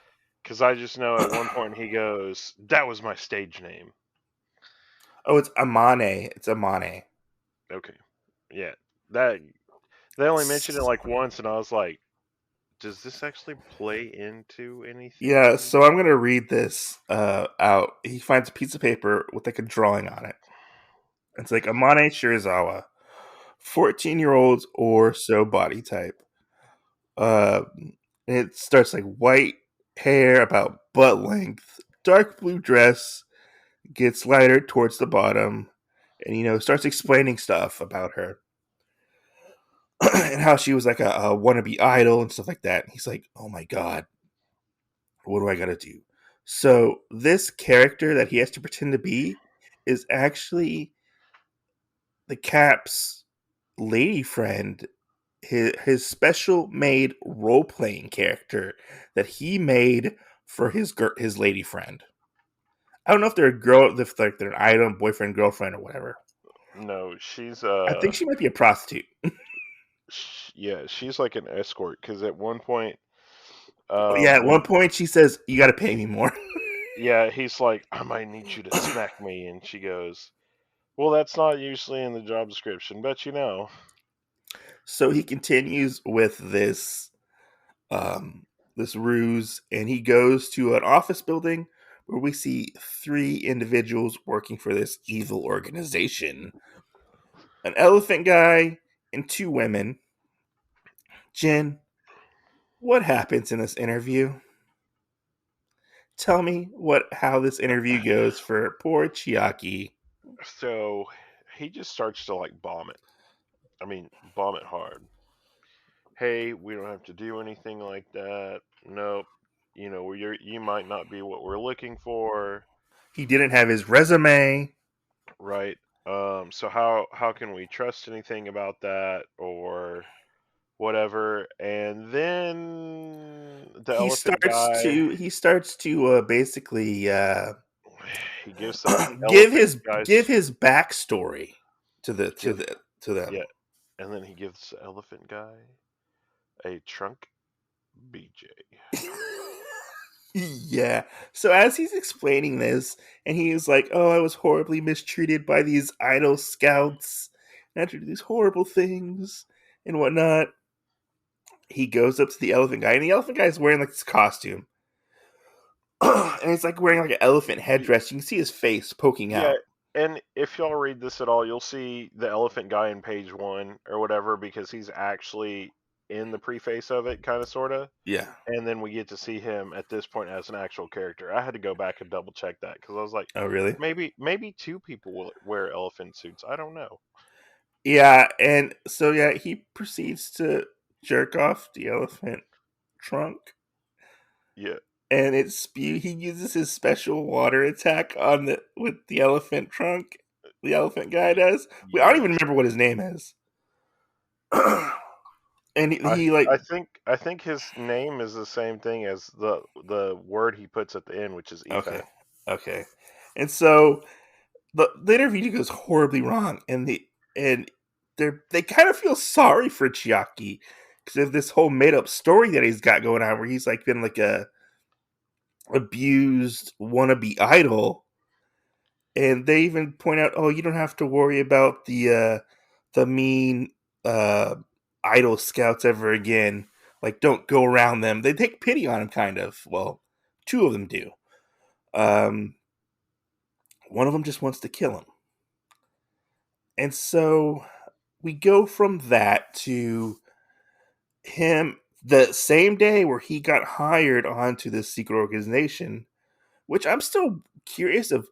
[SPEAKER 3] because I just know at one point he goes, "That was my stage name."
[SPEAKER 2] Oh, it's Amane. It's Amane.
[SPEAKER 3] Okay. Yeah. That they only mentioned it like once, and I was like, "Does this actually play into
[SPEAKER 2] Yeah,
[SPEAKER 3] anything?"
[SPEAKER 2] so I'm gonna read this out. He finds a piece of paper with like a drawing on it. It's like Amane Shirazawa, 14-year-olds or so body type. Uh, it starts like white hair about butt length, dark blue dress, gets lighter towards the bottom, and starts explaining stuff about her and how she was like a wannabe idol and stuff like that. And he's like, "Oh my god, what do I gotta do?" So this character that he has to pretend to be is actually the Cap's lady friend, his special made role playing character that he made for his lady friend. I don't know if they're a girl, if like they're an item, boyfriend, girlfriend, or whatever.
[SPEAKER 3] No, she's
[SPEAKER 2] I think she might be a prostitute.
[SPEAKER 3] yeah, she's like an escort because at one point,
[SPEAKER 2] Yeah, at one
[SPEAKER 3] when
[SPEAKER 2] point she says, "You got to pay me more."
[SPEAKER 3] yeah, he's like, I might need you to smack me, and she goes, well, that's not usually in the job description, but you know.
[SPEAKER 2] So he continues with this ruse, and he goes to an office building where we see three individuals working for this evil organization: an elephant guy and two women. Jen, what happens in this interview? Tell me how this interview goes for poor Chiaki.
[SPEAKER 3] So he just starts to like bomb it. I mean, bomb it hard. Hey, we don't have to do anything like that. Nope. You know, you might not be what we're looking for,
[SPEAKER 2] He didn't have his resume.
[SPEAKER 3] right? So how can we trust anything about that or whatever? And then the elephant guy,
[SPEAKER 2] He starts to basically
[SPEAKER 3] he gives the
[SPEAKER 2] give
[SPEAKER 3] elephant
[SPEAKER 2] give
[SPEAKER 3] guys,
[SPEAKER 2] his backstory to
[SPEAKER 3] give
[SPEAKER 2] them.
[SPEAKER 3] yeah, and then he gives the elephant guy a trunk BJ.
[SPEAKER 2] Yeah. So as he's explaining this, and he's like, "Oh, I was horribly mistreated by these idol scouts, and I had to do these horrible things and whatnot." He goes up to the elephant guy, and the elephant guy is wearing like this costume, and he's like wearing like an elephant headdress. You can see his face poking
[SPEAKER 3] Yeah,
[SPEAKER 2] out.
[SPEAKER 3] and if y'all read this at all, you'll see the elephant guy in page one or whatever because he's actually in the preface of it, kind of, sort of.
[SPEAKER 2] Yeah.
[SPEAKER 3] And then we get to see him at this point as an actual character. I had to go back and double check that because I was like,
[SPEAKER 2] Oh, really?
[SPEAKER 3] maybe two people will wear elephant suits. I don't know.
[SPEAKER 2] Yeah, and so yeah, he proceeds to jerk off the elephant trunk,
[SPEAKER 3] Yeah,
[SPEAKER 2] and he uses his special water attack on the with the elephant trunk. The elephant guy
[SPEAKER 3] y-
[SPEAKER 2] does. I don't even
[SPEAKER 3] yes.
[SPEAKER 2] remember what his name is. And
[SPEAKER 3] I
[SPEAKER 2] he like
[SPEAKER 3] I think his name is the same thing as the word he puts at the end, which is
[SPEAKER 2] okay,
[SPEAKER 3] effect.
[SPEAKER 2] okay, and so the interview goes horribly wrong, and they kind of feel sorry for Chiaki because of this whole made up story that he's got going on, where he's like been like a abused wannabe idol, and they even point out, "Oh, you don't have to worry about the mean uh, idol scouts ever again. Like, don't go around them." They take pity on him, kind of. Well, two of them do. Um, one of them just wants to kill him, and so we go from that to him the same day where he got hired onto this secret organization, which I'm still curious of.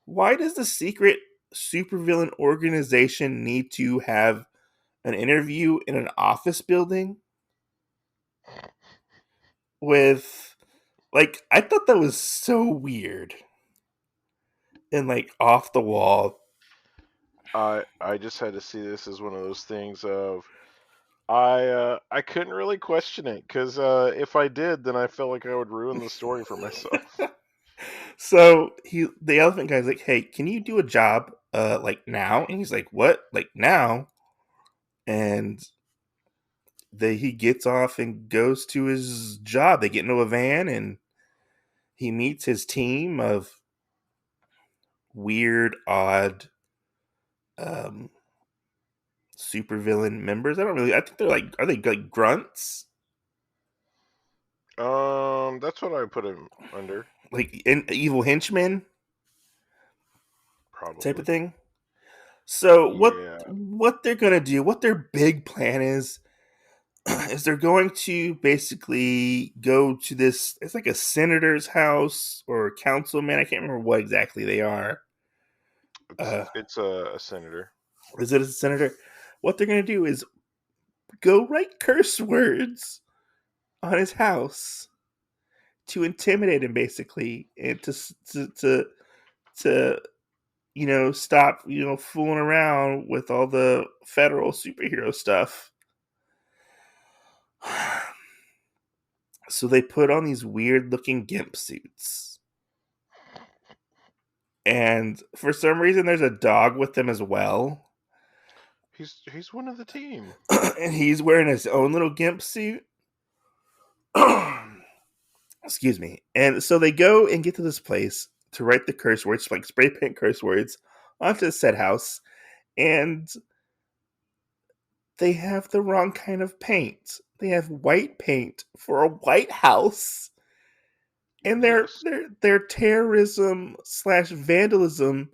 [SPEAKER 2] Why does the secret supervillain organization need to have an interview in an office building with like I thought that was so weird and like off the wall.
[SPEAKER 3] I just had to see this as one of those things of I couldn't really question it because if I did, then I felt like I would ruin the story for myself.
[SPEAKER 2] So the elephant guy's like, "Hey, can you do a job like now?" And he's like, "What? Like now?" And he gets off and goes to his job. They get into a van and he meets his team of weird, odd um supervillain members. I think they're like, are they like grunts?
[SPEAKER 3] That's what I put him under,
[SPEAKER 2] Like evil henchmen type of
[SPEAKER 3] probably.
[SPEAKER 2] thing. So
[SPEAKER 3] Yeah,
[SPEAKER 2] what they're gonna do, what their big plan is they're going to basically go to this. It's like a senator's house or a councilman. I can't remember what exactly they are. Uh,
[SPEAKER 3] it's a senator.
[SPEAKER 2] is it a senator? What they're gonna do is go write curse words on his house to intimidate him, basically, and to stop fooling around with all the federal superhero stuff. So they put on these weird looking gimp suits and for some reason there's a dog with them as well.
[SPEAKER 3] He's one of the team.
[SPEAKER 2] And he's wearing his own little gimp suit. Excuse me. And so they go and get to this place to write the curse words, like spray paint curse words, onto said house, and they have the wrong kind of paint. They have white paint for a white house, and
[SPEAKER 3] Yes.
[SPEAKER 2] their terrorism slash vandalism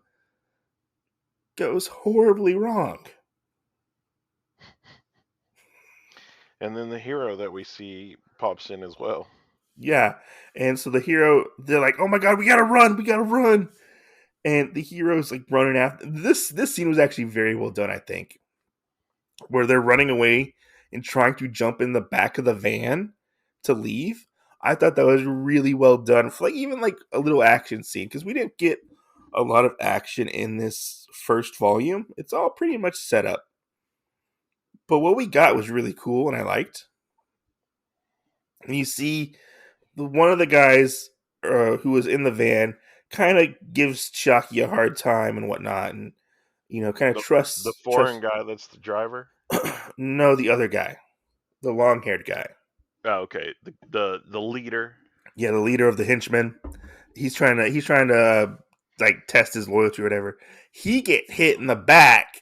[SPEAKER 2] goes horribly wrong.
[SPEAKER 3] And then the hero that we see pops in as well.
[SPEAKER 2] Yeah, and so the hero, they're like, "Oh my god, we gotta run! We gotta run!" And the hero's like running after. This scene was actually very well done, I think, where they're running away and trying to jump in the back of the van to leave. I thought that was really well done for like even like a little action scene, because we didn't get a lot of action in this first volume. It's all pretty much set up. But what we got was really cool and I liked. And you see one of the guys who was in the van kind of gives Chucky a hard time and whatnot, and kind of
[SPEAKER 3] The
[SPEAKER 2] trusts
[SPEAKER 3] foreign guy that's the driver.
[SPEAKER 2] no, the other guy, the long haired guy.
[SPEAKER 3] Oh, okay. The leader.
[SPEAKER 2] Yeah, the leader of the henchmen. He's trying to like test his loyalty or whatever. He get hit in the back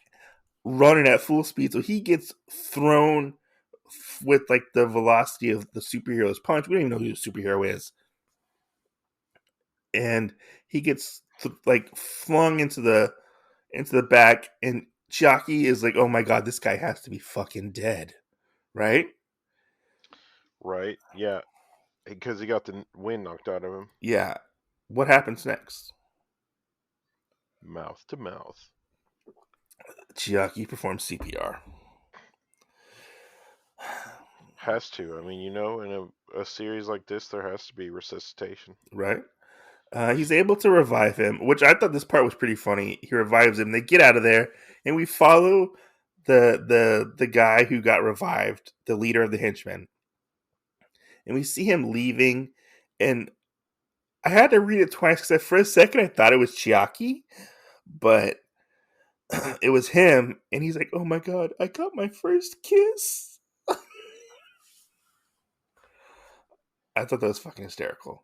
[SPEAKER 2] running at full speed, so he gets thrown with like the velocity of the superhero's punch. We don't even know who the superhero is, and he gets like flung into the back, and Chucky is like, "Oh my god, this guy has to be fucking dead," right?
[SPEAKER 3] Right. Yeah. Because he got the wind knocked out of him.
[SPEAKER 2] Yeah. What happens next?
[SPEAKER 3] Mouth to mouth.
[SPEAKER 2] Chucky performs CPR.
[SPEAKER 3] Has to. I mean, in a series like this, there has to be resuscitation.
[SPEAKER 2] Right? He's able to revive him, which I thought this part was pretty funny. He revives him. They get out of there, and we follow the guy who got revived, the leader of the henchmen, and we see him leaving. And I had to read it twice because for a second I thought it was Chiaki, but it was him. And he's like, "Oh my god, I got my first kiss." I thought that was fucking hysterical.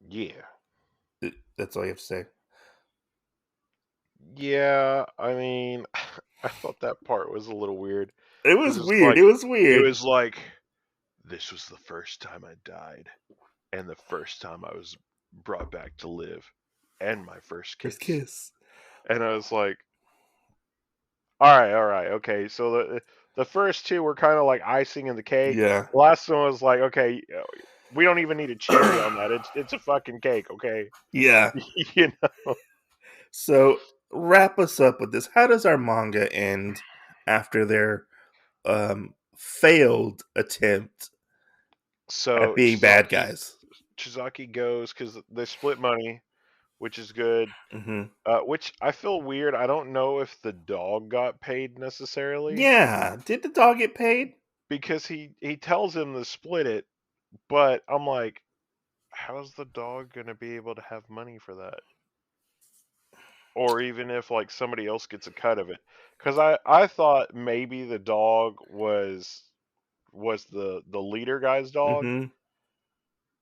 [SPEAKER 3] Yeah.
[SPEAKER 2] That's all you have to say.
[SPEAKER 3] Yeah. I mean, I thought that part was a little weird.
[SPEAKER 2] It was
[SPEAKER 3] 'Cause it's
[SPEAKER 2] weird.
[SPEAKER 3] like,
[SPEAKER 2] It was
[SPEAKER 3] it
[SPEAKER 2] weird.
[SPEAKER 3] was like, this was the first time I died, and the first time I was brought back to live, and my first
[SPEAKER 2] First
[SPEAKER 3] kiss.
[SPEAKER 2] kiss.
[SPEAKER 3] And I was like, all right, okay. So the first two were kind of like icing in the cake.
[SPEAKER 2] Yeah.
[SPEAKER 3] The last one was like, okay, we don't even need a cherry on that. It's a fucking cake, okay?
[SPEAKER 2] Yeah.
[SPEAKER 3] You know.
[SPEAKER 2] So wrap us up with this. How does our manga end after their failed attempt at
[SPEAKER 3] So
[SPEAKER 2] being bad guys?
[SPEAKER 3] Chizaki goes because they split money, which is good.
[SPEAKER 2] Mm-hmm.
[SPEAKER 3] Which I feel weird. I don't know if the dog got paid necessarily
[SPEAKER 2] Yeah. Did the dog get paid?
[SPEAKER 3] because he tells him to split it, but I'm like, how's the dog gonna be able to have money for that? Or even if like somebody else gets a cut of it, because I thought maybe the dog was the leader guy's dog,
[SPEAKER 2] Mm-hmm.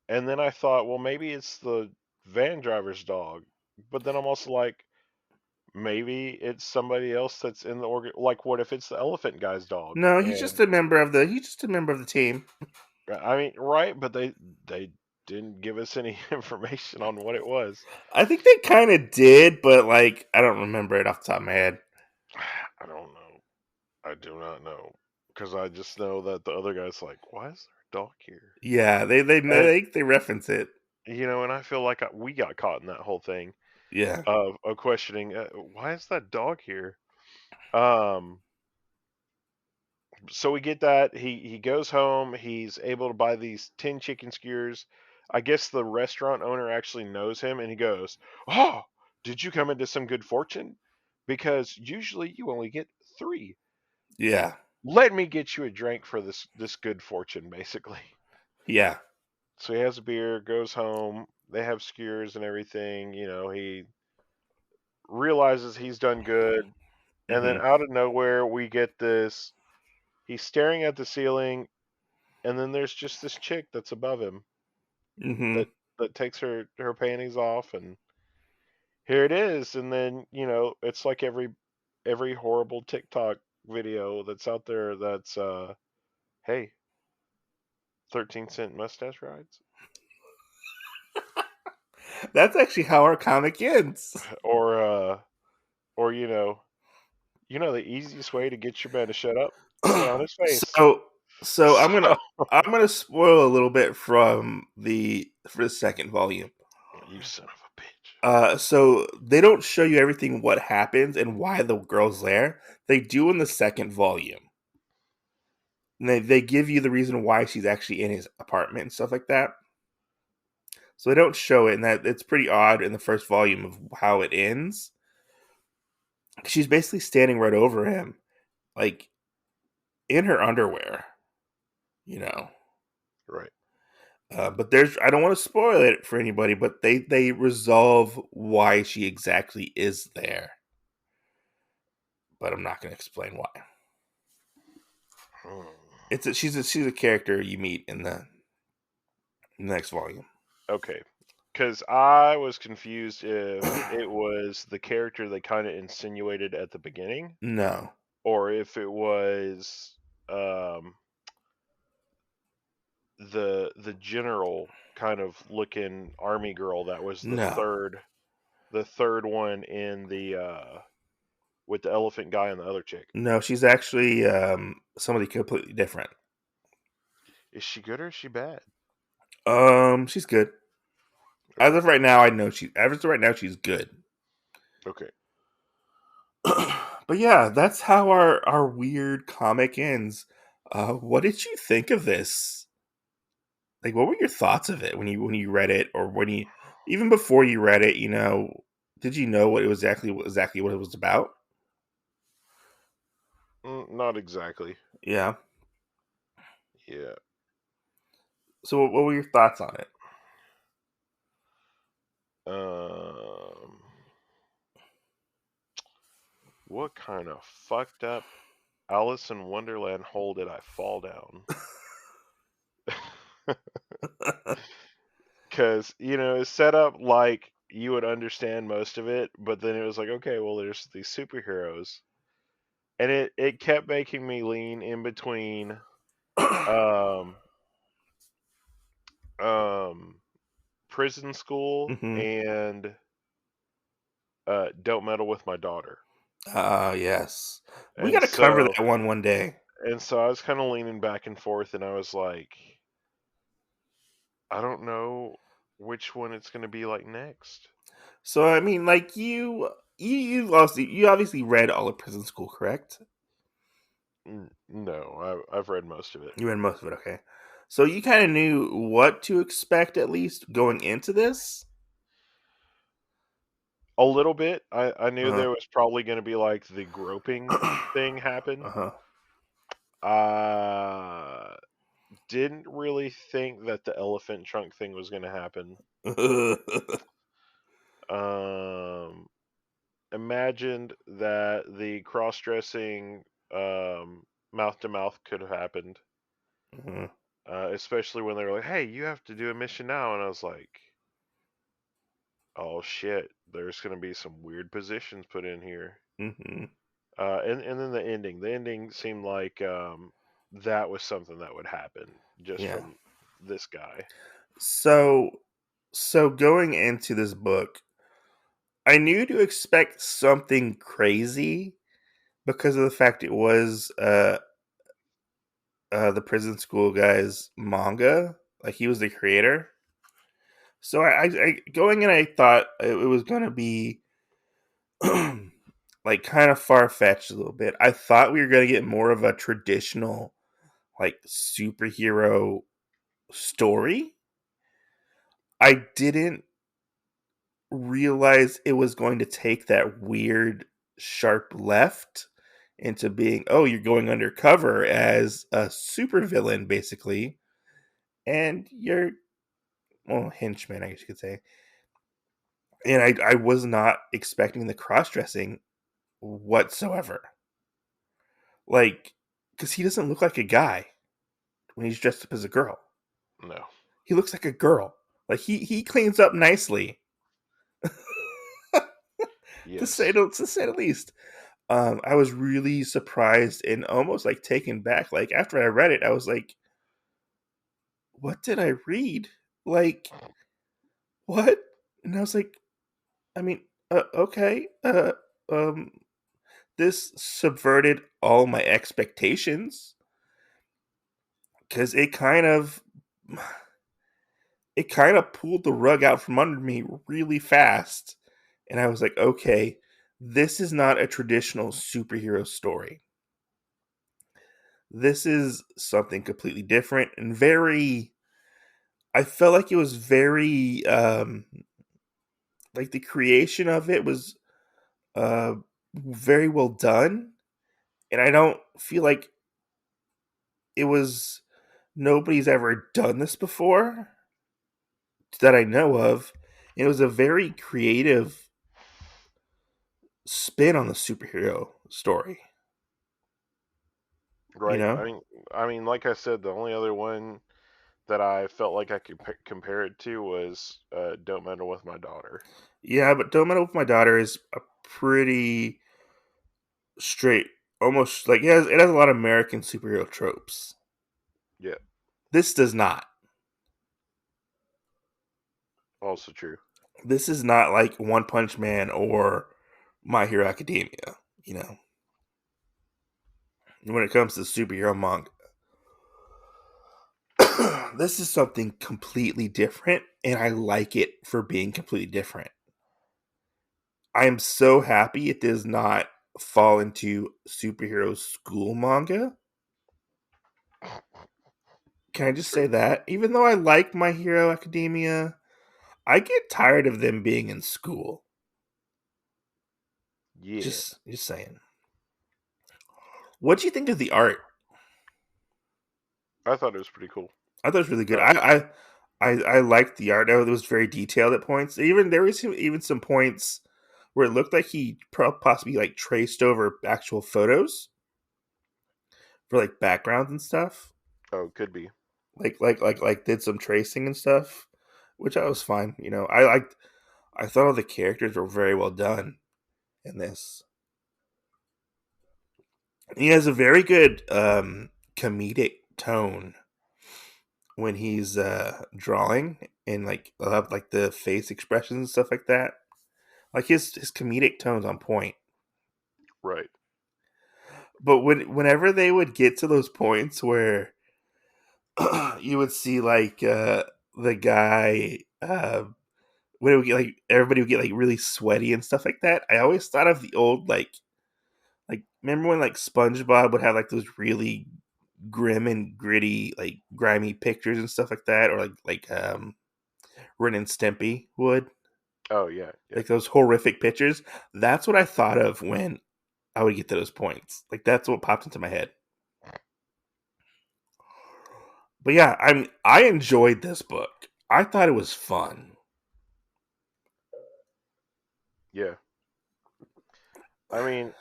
[SPEAKER 3] and then I thought, well, maybe it's the van driver's dog, but then I'm also like, maybe it's somebody else that's in the organ. Like, what if it's the elephant guy's dog?
[SPEAKER 2] No, he's just
[SPEAKER 3] And
[SPEAKER 2] a member of the. He's just a member of the team.
[SPEAKER 3] I mean, right? But they didn't give us any information on what it was.
[SPEAKER 2] I think they kind of did, but like I don't remember it off the top of my head.
[SPEAKER 3] I don't know. I do not know because I just know that the other guy's like, why is there a dog here?
[SPEAKER 2] Yeah, they
[SPEAKER 3] And
[SPEAKER 2] they reference it.
[SPEAKER 3] and I feel like we got caught in that whole thing
[SPEAKER 2] Yeah.
[SPEAKER 3] of questioning why is that dog here. Um, so we get that he goes home. He's able to buy these 10 chicken skewers. I guess the restaurant owner actually knows him, and he goes, "Oh, did you come into some good fortune? Because usually you only get 3.
[SPEAKER 2] Yeah.
[SPEAKER 3] Let me get you a drink for this good fortune," basically.
[SPEAKER 2] Yeah.
[SPEAKER 3] So he has a beer, goes home. they have skewers and everything. He realizes he's done good, and then
[SPEAKER 2] Mm-hmm.
[SPEAKER 3] out of nowhere we get this. He's staring at the ceiling, and then there's just this chick that's above him
[SPEAKER 2] Mm-hmm.
[SPEAKER 3] that takes her panties off, and here it is. And then it's like every horrible TikTok video that's out there. That's hey, 13-cent mustache rides,
[SPEAKER 2] That's actually how our comic ends.
[SPEAKER 3] or the easiest way to get your man to shut up, sit on his face.
[SPEAKER 2] so so I'm
[SPEAKER 3] So
[SPEAKER 2] gonna I'm gonna spoil a little bit from for the second volume.
[SPEAKER 3] you son of a bitch.
[SPEAKER 2] So they don't show you everything what happens and why the girl's there. They do in the second volume. And they give you the reason why she's actually in his apartment and stuff like that. So they don't show it, and that it's pretty odd in the first volume of how it ends. She's basically standing right over him, like in her underwear, you know.
[SPEAKER 3] Right.
[SPEAKER 2] But I don't want to spoil it for anybody, but they resolve why she exactly is there. But I'm not going to explain why.
[SPEAKER 3] Hmm.
[SPEAKER 2] She's a character you meet in the next volume.
[SPEAKER 3] Okay. Because I was confused if it was the character they kind of insinuated at the beginning,
[SPEAKER 2] No,
[SPEAKER 3] or if it was um, the general kind of looking army girl that was
[SPEAKER 2] no,
[SPEAKER 3] the third one in the with the elephant guy and the other chick.
[SPEAKER 2] no. She's actually somebody completely different.
[SPEAKER 3] Is she good or is she bad?
[SPEAKER 2] She's good. As
[SPEAKER 3] Okay.
[SPEAKER 2] of right now, I know as of right now she's good.
[SPEAKER 3] Okay.
[SPEAKER 2] But yeah, that's how our weird comic ends. What did you think of this? Like, what were your thoughts of it when you read it, or when you even before you read it? Did you know what it was exactly what it was about?
[SPEAKER 3] Not exactly.
[SPEAKER 2] Yeah.
[SPEAKER 3] Yeah.
[SPEAKER 2] So, what were your thoughts on it?
[SPEAKER 3] Um, what kind of fucked up Alice in Wonderland hole did I fall down? Because it's set up like you would understand most of it, but then it was like, okay, well, there's these superheroes, and it kept making me lean in between um um prison school
[SPEAKER 2] hmm
[SPEAKER 3] and don't meddle with my daughter.
[SPEAKER 2] Yes. We got
[SPEAKER 3] And
[SPEAKER 2] to cover
[SPEAKER 3] so
[SPEAKER 2] that one day.
[SPEAKER 3] I was kind of leaning back and forth, and I was like, I don't know which one it's going to be like next.
[SPEAKER 2] So, I mean, like you obviously read all of Prison School, correct?
[SPEAKER 3] No, I've read most of it.
[SPEAKER 2] You read most of it, okay. So you kind of knew what to expect at least going into this.
[SPEAKER 3] A little bit. I knew
[SPEAKER 2] Uh
[SPEAKER 3] there was probably going to be like the groping
[SPEAKER 2] huh.
[SPEAKER 3] thing happen.
[SPEAKER 2] Uh
[SPEAKER 3] Uh, didn't really think that the elephant trunk thing was going to happen.
[SPEAKER 2] huh.
[SPEAKER 3] Um, imagined that the cross dressing mouth to mouth could have happened. Especially when they were like, "Hey, you have to do a mission now," and I was like, "Oh shit, there's gonna be some weird positions put in here."
[SPEAKER 2] Mm-hmm.
[SPEAKER 3] And then the ending seemed like that was something that would happen just
[SPEAKER 2] Yeah.
[SPEAKER 3] from this guy.
[SPEAKER 2] So, going into this book, I knew to expect something crazy because of the fact it was the prison school guy's manga. Like he was the creator. So I going in, I thought it was gonna be like kind of far fetched a little bit. I thought we were gonna get more of a traditional like superhero story. I didn't realize it was going to take that weird sharp left into being, oh, you're going undercover as a supervillain basically, and you're henchman, I guess you could say. And I was not expecting the cross dressing whatsoever. Like, because he doesn't look like a guy when he's dressed up as a girl.
[SPEAKER 3] No.
[SPEAKER 2] He looks like a girl. Like he cleans up nicely,
[SPEAKER 3] Yes.
[SPEAKER 2] to say the least. I was really surprised and almost like taken back. Like after I read it, I was like, "What did I read? Like what?" And I was like, "I mean, okay, um, this subverted all my expectations because it kind of pulled the rug out from under me really fast, and I was like, okay, this is not a traditional superhero story. This is something completely different and very. I felt like it was very like the creation of it was uh very well done, and I don't feel like it was nobody's ever done this before that I know of. It was a very creative spin on the superhero story, you
[SPEAKER 3] Right.
[SPEAKER 2] know?
[SPEAKER 3] I mean, like I said, the only other one that I felt like I could compare it to was "Don't Meddle with My Daughter."
[SPEAKER 2] Yeah, but Don't Meddle with My Daughter is a pretty straight, almost like it has a lot of American superhero tropes.
[SPEAKER 3] Yeah.
[SPEAKER 2] This does not.
[SPEAKER 3] Also true.
[SPEAKER 2] This is not like One Punch Man or My Hero Academia, you know, when it comes to superhero manga. This is something completely different, and I like it for being completely different. I am so happy it does not fall into superhero school manga. Can I just say
[SPEAKER 3] True.
[SPEAKER 2] that? Even though I like My Hero Academia, I get tired of them being in school.
[SPEAKER 3] Yeah.
[SPEAKER 2] Just saying. What do you think of the art?
[SPEAKER 3] I thought it was pretty cool.
[SPEAKER 2] I thought it was really good.
[SPEAKER 3] Uh,
[SPEAKER 2] I liked the art. It was very detailed at points. Even there was even some points where it looked like he possibly like traced over actual photos for like backgrounds and stuff.
[SPEAKER 3] oh, could be.
[SPEAKER 2] Like did some tracing and stuff, which I was fine. You know, I liked. I thought all the characters were very well done in this. He has a very good comedic tone when he's drawing and like I love like the face expressions and stuff like that. Like his comedic tone's on point.
[SPEAKER 3] Right.
[SPEAKER 2] But whenever they would get to those points where you would see like the guy when it would get like everybody would get like really sweaty and stuff like that, I always thought of the old like remember when like SpongeBob would have like those really grim and gritty like grimy pictures and stuff like that, or like Ren and Stimpy would
[SPEAKER 3] Oh, yeah. Yeah.
[SPEAKER 2] like those horrific pictures. That's what I thought of when I would get to those points. Like that's what popped into my head. But yeah, I enjoyed this book. I thought it was fun.
[SPEAKER 3] Yeah. I mean,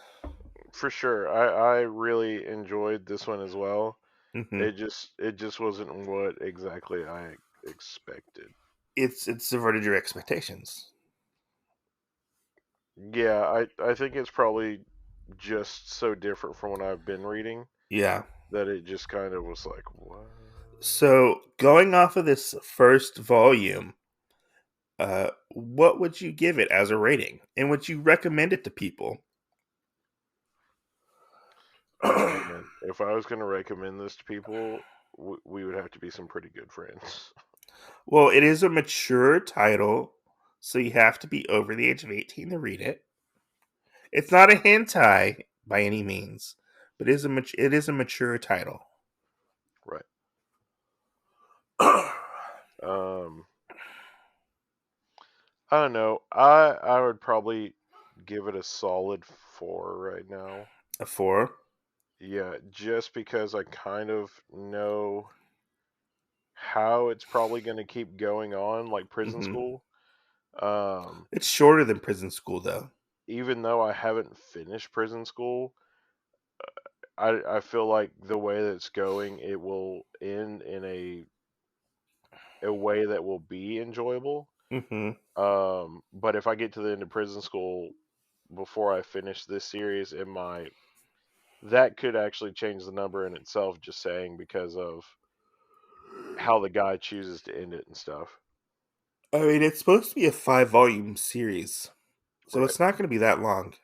[SPEAKER 3] for sure. I really enjoyed this one as well.
[SPEAKER 2] Hmm.
[SPEAKER 3] It just wasn't what exactly I expected.
[SPEAKER 2] It's subverted your expectations.
[SPEAKER 3] Yeah, I think it's probably just so different from what I've been reading
[SPEAKER 2] Yeah.
[SPEAKER 3] that it just kind of was like, what?
[SPEAKER 2] So going off of this first volume, what would you give it as a rating, and would you recommend it to people?
[SPEAKER 3] Oh man, if I was going to recommend this to people, we would have to be some pretty good friends.
[SPEAKER 2] Well, it is a mature title, so you have to be over the age of 18 to read it. It's not a hentai by any means, but it is a mature title.
[SPEAKER 3] Right. Um, I don't know. I would probably give it a solid 4 right now.
[SPEAKER 2] A 4.
[SPEAKER 3] Yeah, just because I kind of know how it's probably going to keep going on, like Prison
[SPEAKER 2] Hmm.
[SPEAKER 3] School.
[SPEAKER 2] It's shorter than Prison School, though.
[SPEAKER 3] Even though I haven't finished Prison School, I feel like the way that it's going, it will end in a way that will be enjoyable.
[SPEAKER 2] Hmm.
[SPEAKER 3] But if I get to the end of Prison School before I finish this series, that could actually change the number in itself, just saying, because of how the guy chooses to end it and stuff.
[SPEAKER 2] I mean, it's supposed to be a 5-volume series, so
[SPEAKER 3] Right.
[SPEAKER 2] it's not going to be that long.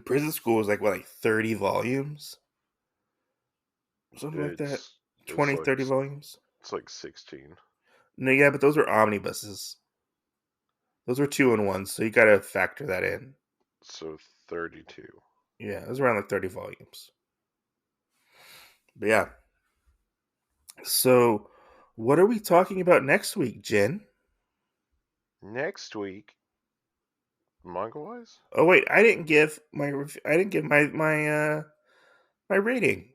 [SPEAKER 2] Prison School is like, what, like 30 volumes? Something like that.
[SPEAKER 3] It's it's
[SPEAKER 2] 20,
[SPEAKER 3] like
[SPEAKER 2] 30 volumes?
[SPEAKER 3] it's like 16.
[SPEAKER 2] No, yeah, but those are omnibuses. Those were 2-in-1s, so you got to factor that in.
[SPEAKER 3] So 32.
[SPEAKER 2] Yeah, it was around like 30 volumes. But yeah. So, what are we talking about next week, Jen?
[SPEAKER 3] Next week, manga wise?
[SPEAKER 2] Oh wait, I didn't give my rating.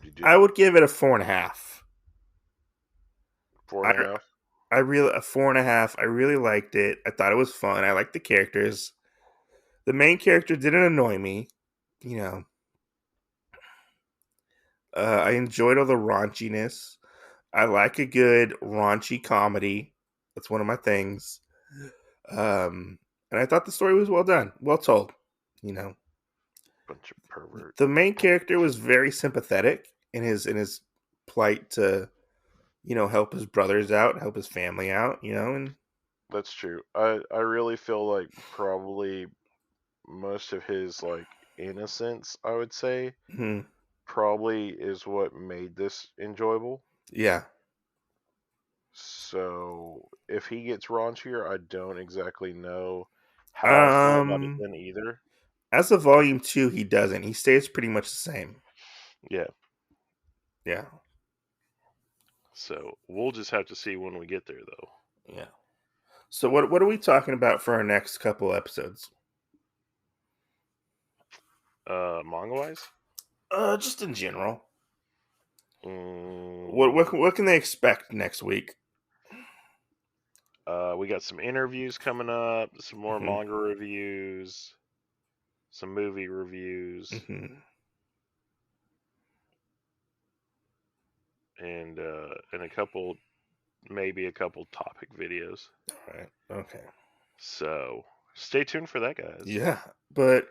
[SPEAKER 3] You
[SPEAKER 2] I
[SPEAKER 3] didn't.
[SPEAKER 2] would give it a 4.5.
[SPEAKER 3] Four
[SPEAKER 2] I
[SPEAKER 3] and a half?
[SPEAKER 2] I really a 4.5. I really liked it. I thought it was fun. I liked the characters. The main character didn't annoy me. You know, I enjoyed all the raunchiness. I like a good raunchy comedy. That's one of my things. Um, and I thought the story was well done, well told. You know,
[SPEAKER 3] Bunch of pervert.
[SPEAKER 2] the main character was very sympathetic in his plight to help his brothers out, help his family out. And
[SPEAKER 3] That's true. I really feel like probably most of his like innocence, I would say,
[SPEAKER 2] mhm,
[SPEAKER 3] probably is what made this enjoyable.
[SPEAKER 2] yeah.
[SPEAKER 3] So if he gets raunchier, I don't exactly know how I'll feel about it
[SPEAKER 2] Um,
[SPEAKER 3] then either.
[SPEAKER 2] as of volume 2, he doesn't. He stays pretty much the same.
[SPEAKER 3] Yeah.
[SPEAKER 2] Yeah,
[SPEAKER 3] So we'll just have to see when we get there, though.
[SPEAKER 2] yeah. So what are we talking about for our next couple episodes?
[SPEAKER 3] Manga wise,
[SPEAKER 2] Just in general. What
[SPEAKER 3] mm,
[SPEAKER 2] what what can they expect next week?
[SPEAKER 3] we got some interviews coming up, some more
[SPEAKER 2] Hmm.
[SPEAKER 3] manga reviews, some movie reviews,
[SPEAKER 2] Hmm.
[SPEAKER 3] and maybe a couple topic videos.
[SPEAKER 2] All right. Okay.
[SPEAKER 3] So stay tuned for that, guys.
[SPEAKER 2] Yeah, but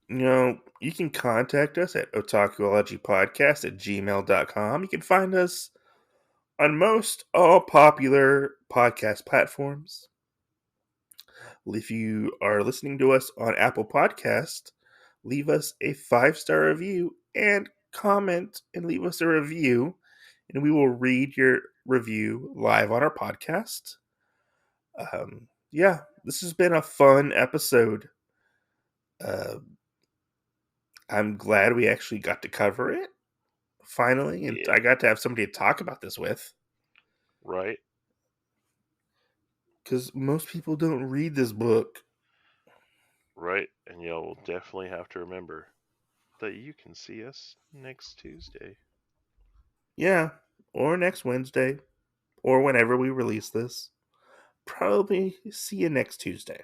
[SPEAKER 2] you can contact us at otakuologypodcast@gmail.com. You can find us on most all popular podcast platforms. If you are listening to us on Apple Podcast, leave us a 5-star review and comment and leave us a review, and we will read your review live on our podcast. Yeah, this has been a fun episode. Uh, I'm glad we actually got to cover it finally, and
[SPEAKER 3] Yeah,
[SPEAKER 2] I got to have somebody to talk about this with,
[SPEAKER 3] right,
[SPEAKER 2] because most people don't read this book.
[SPEAKER 3] right. And y'all will definitely have to remember that you can see us next Tuesday.
[SPEAKER 2] Yeah, or next Wednesday, or whenever we release this. Probably see you next Tuesday.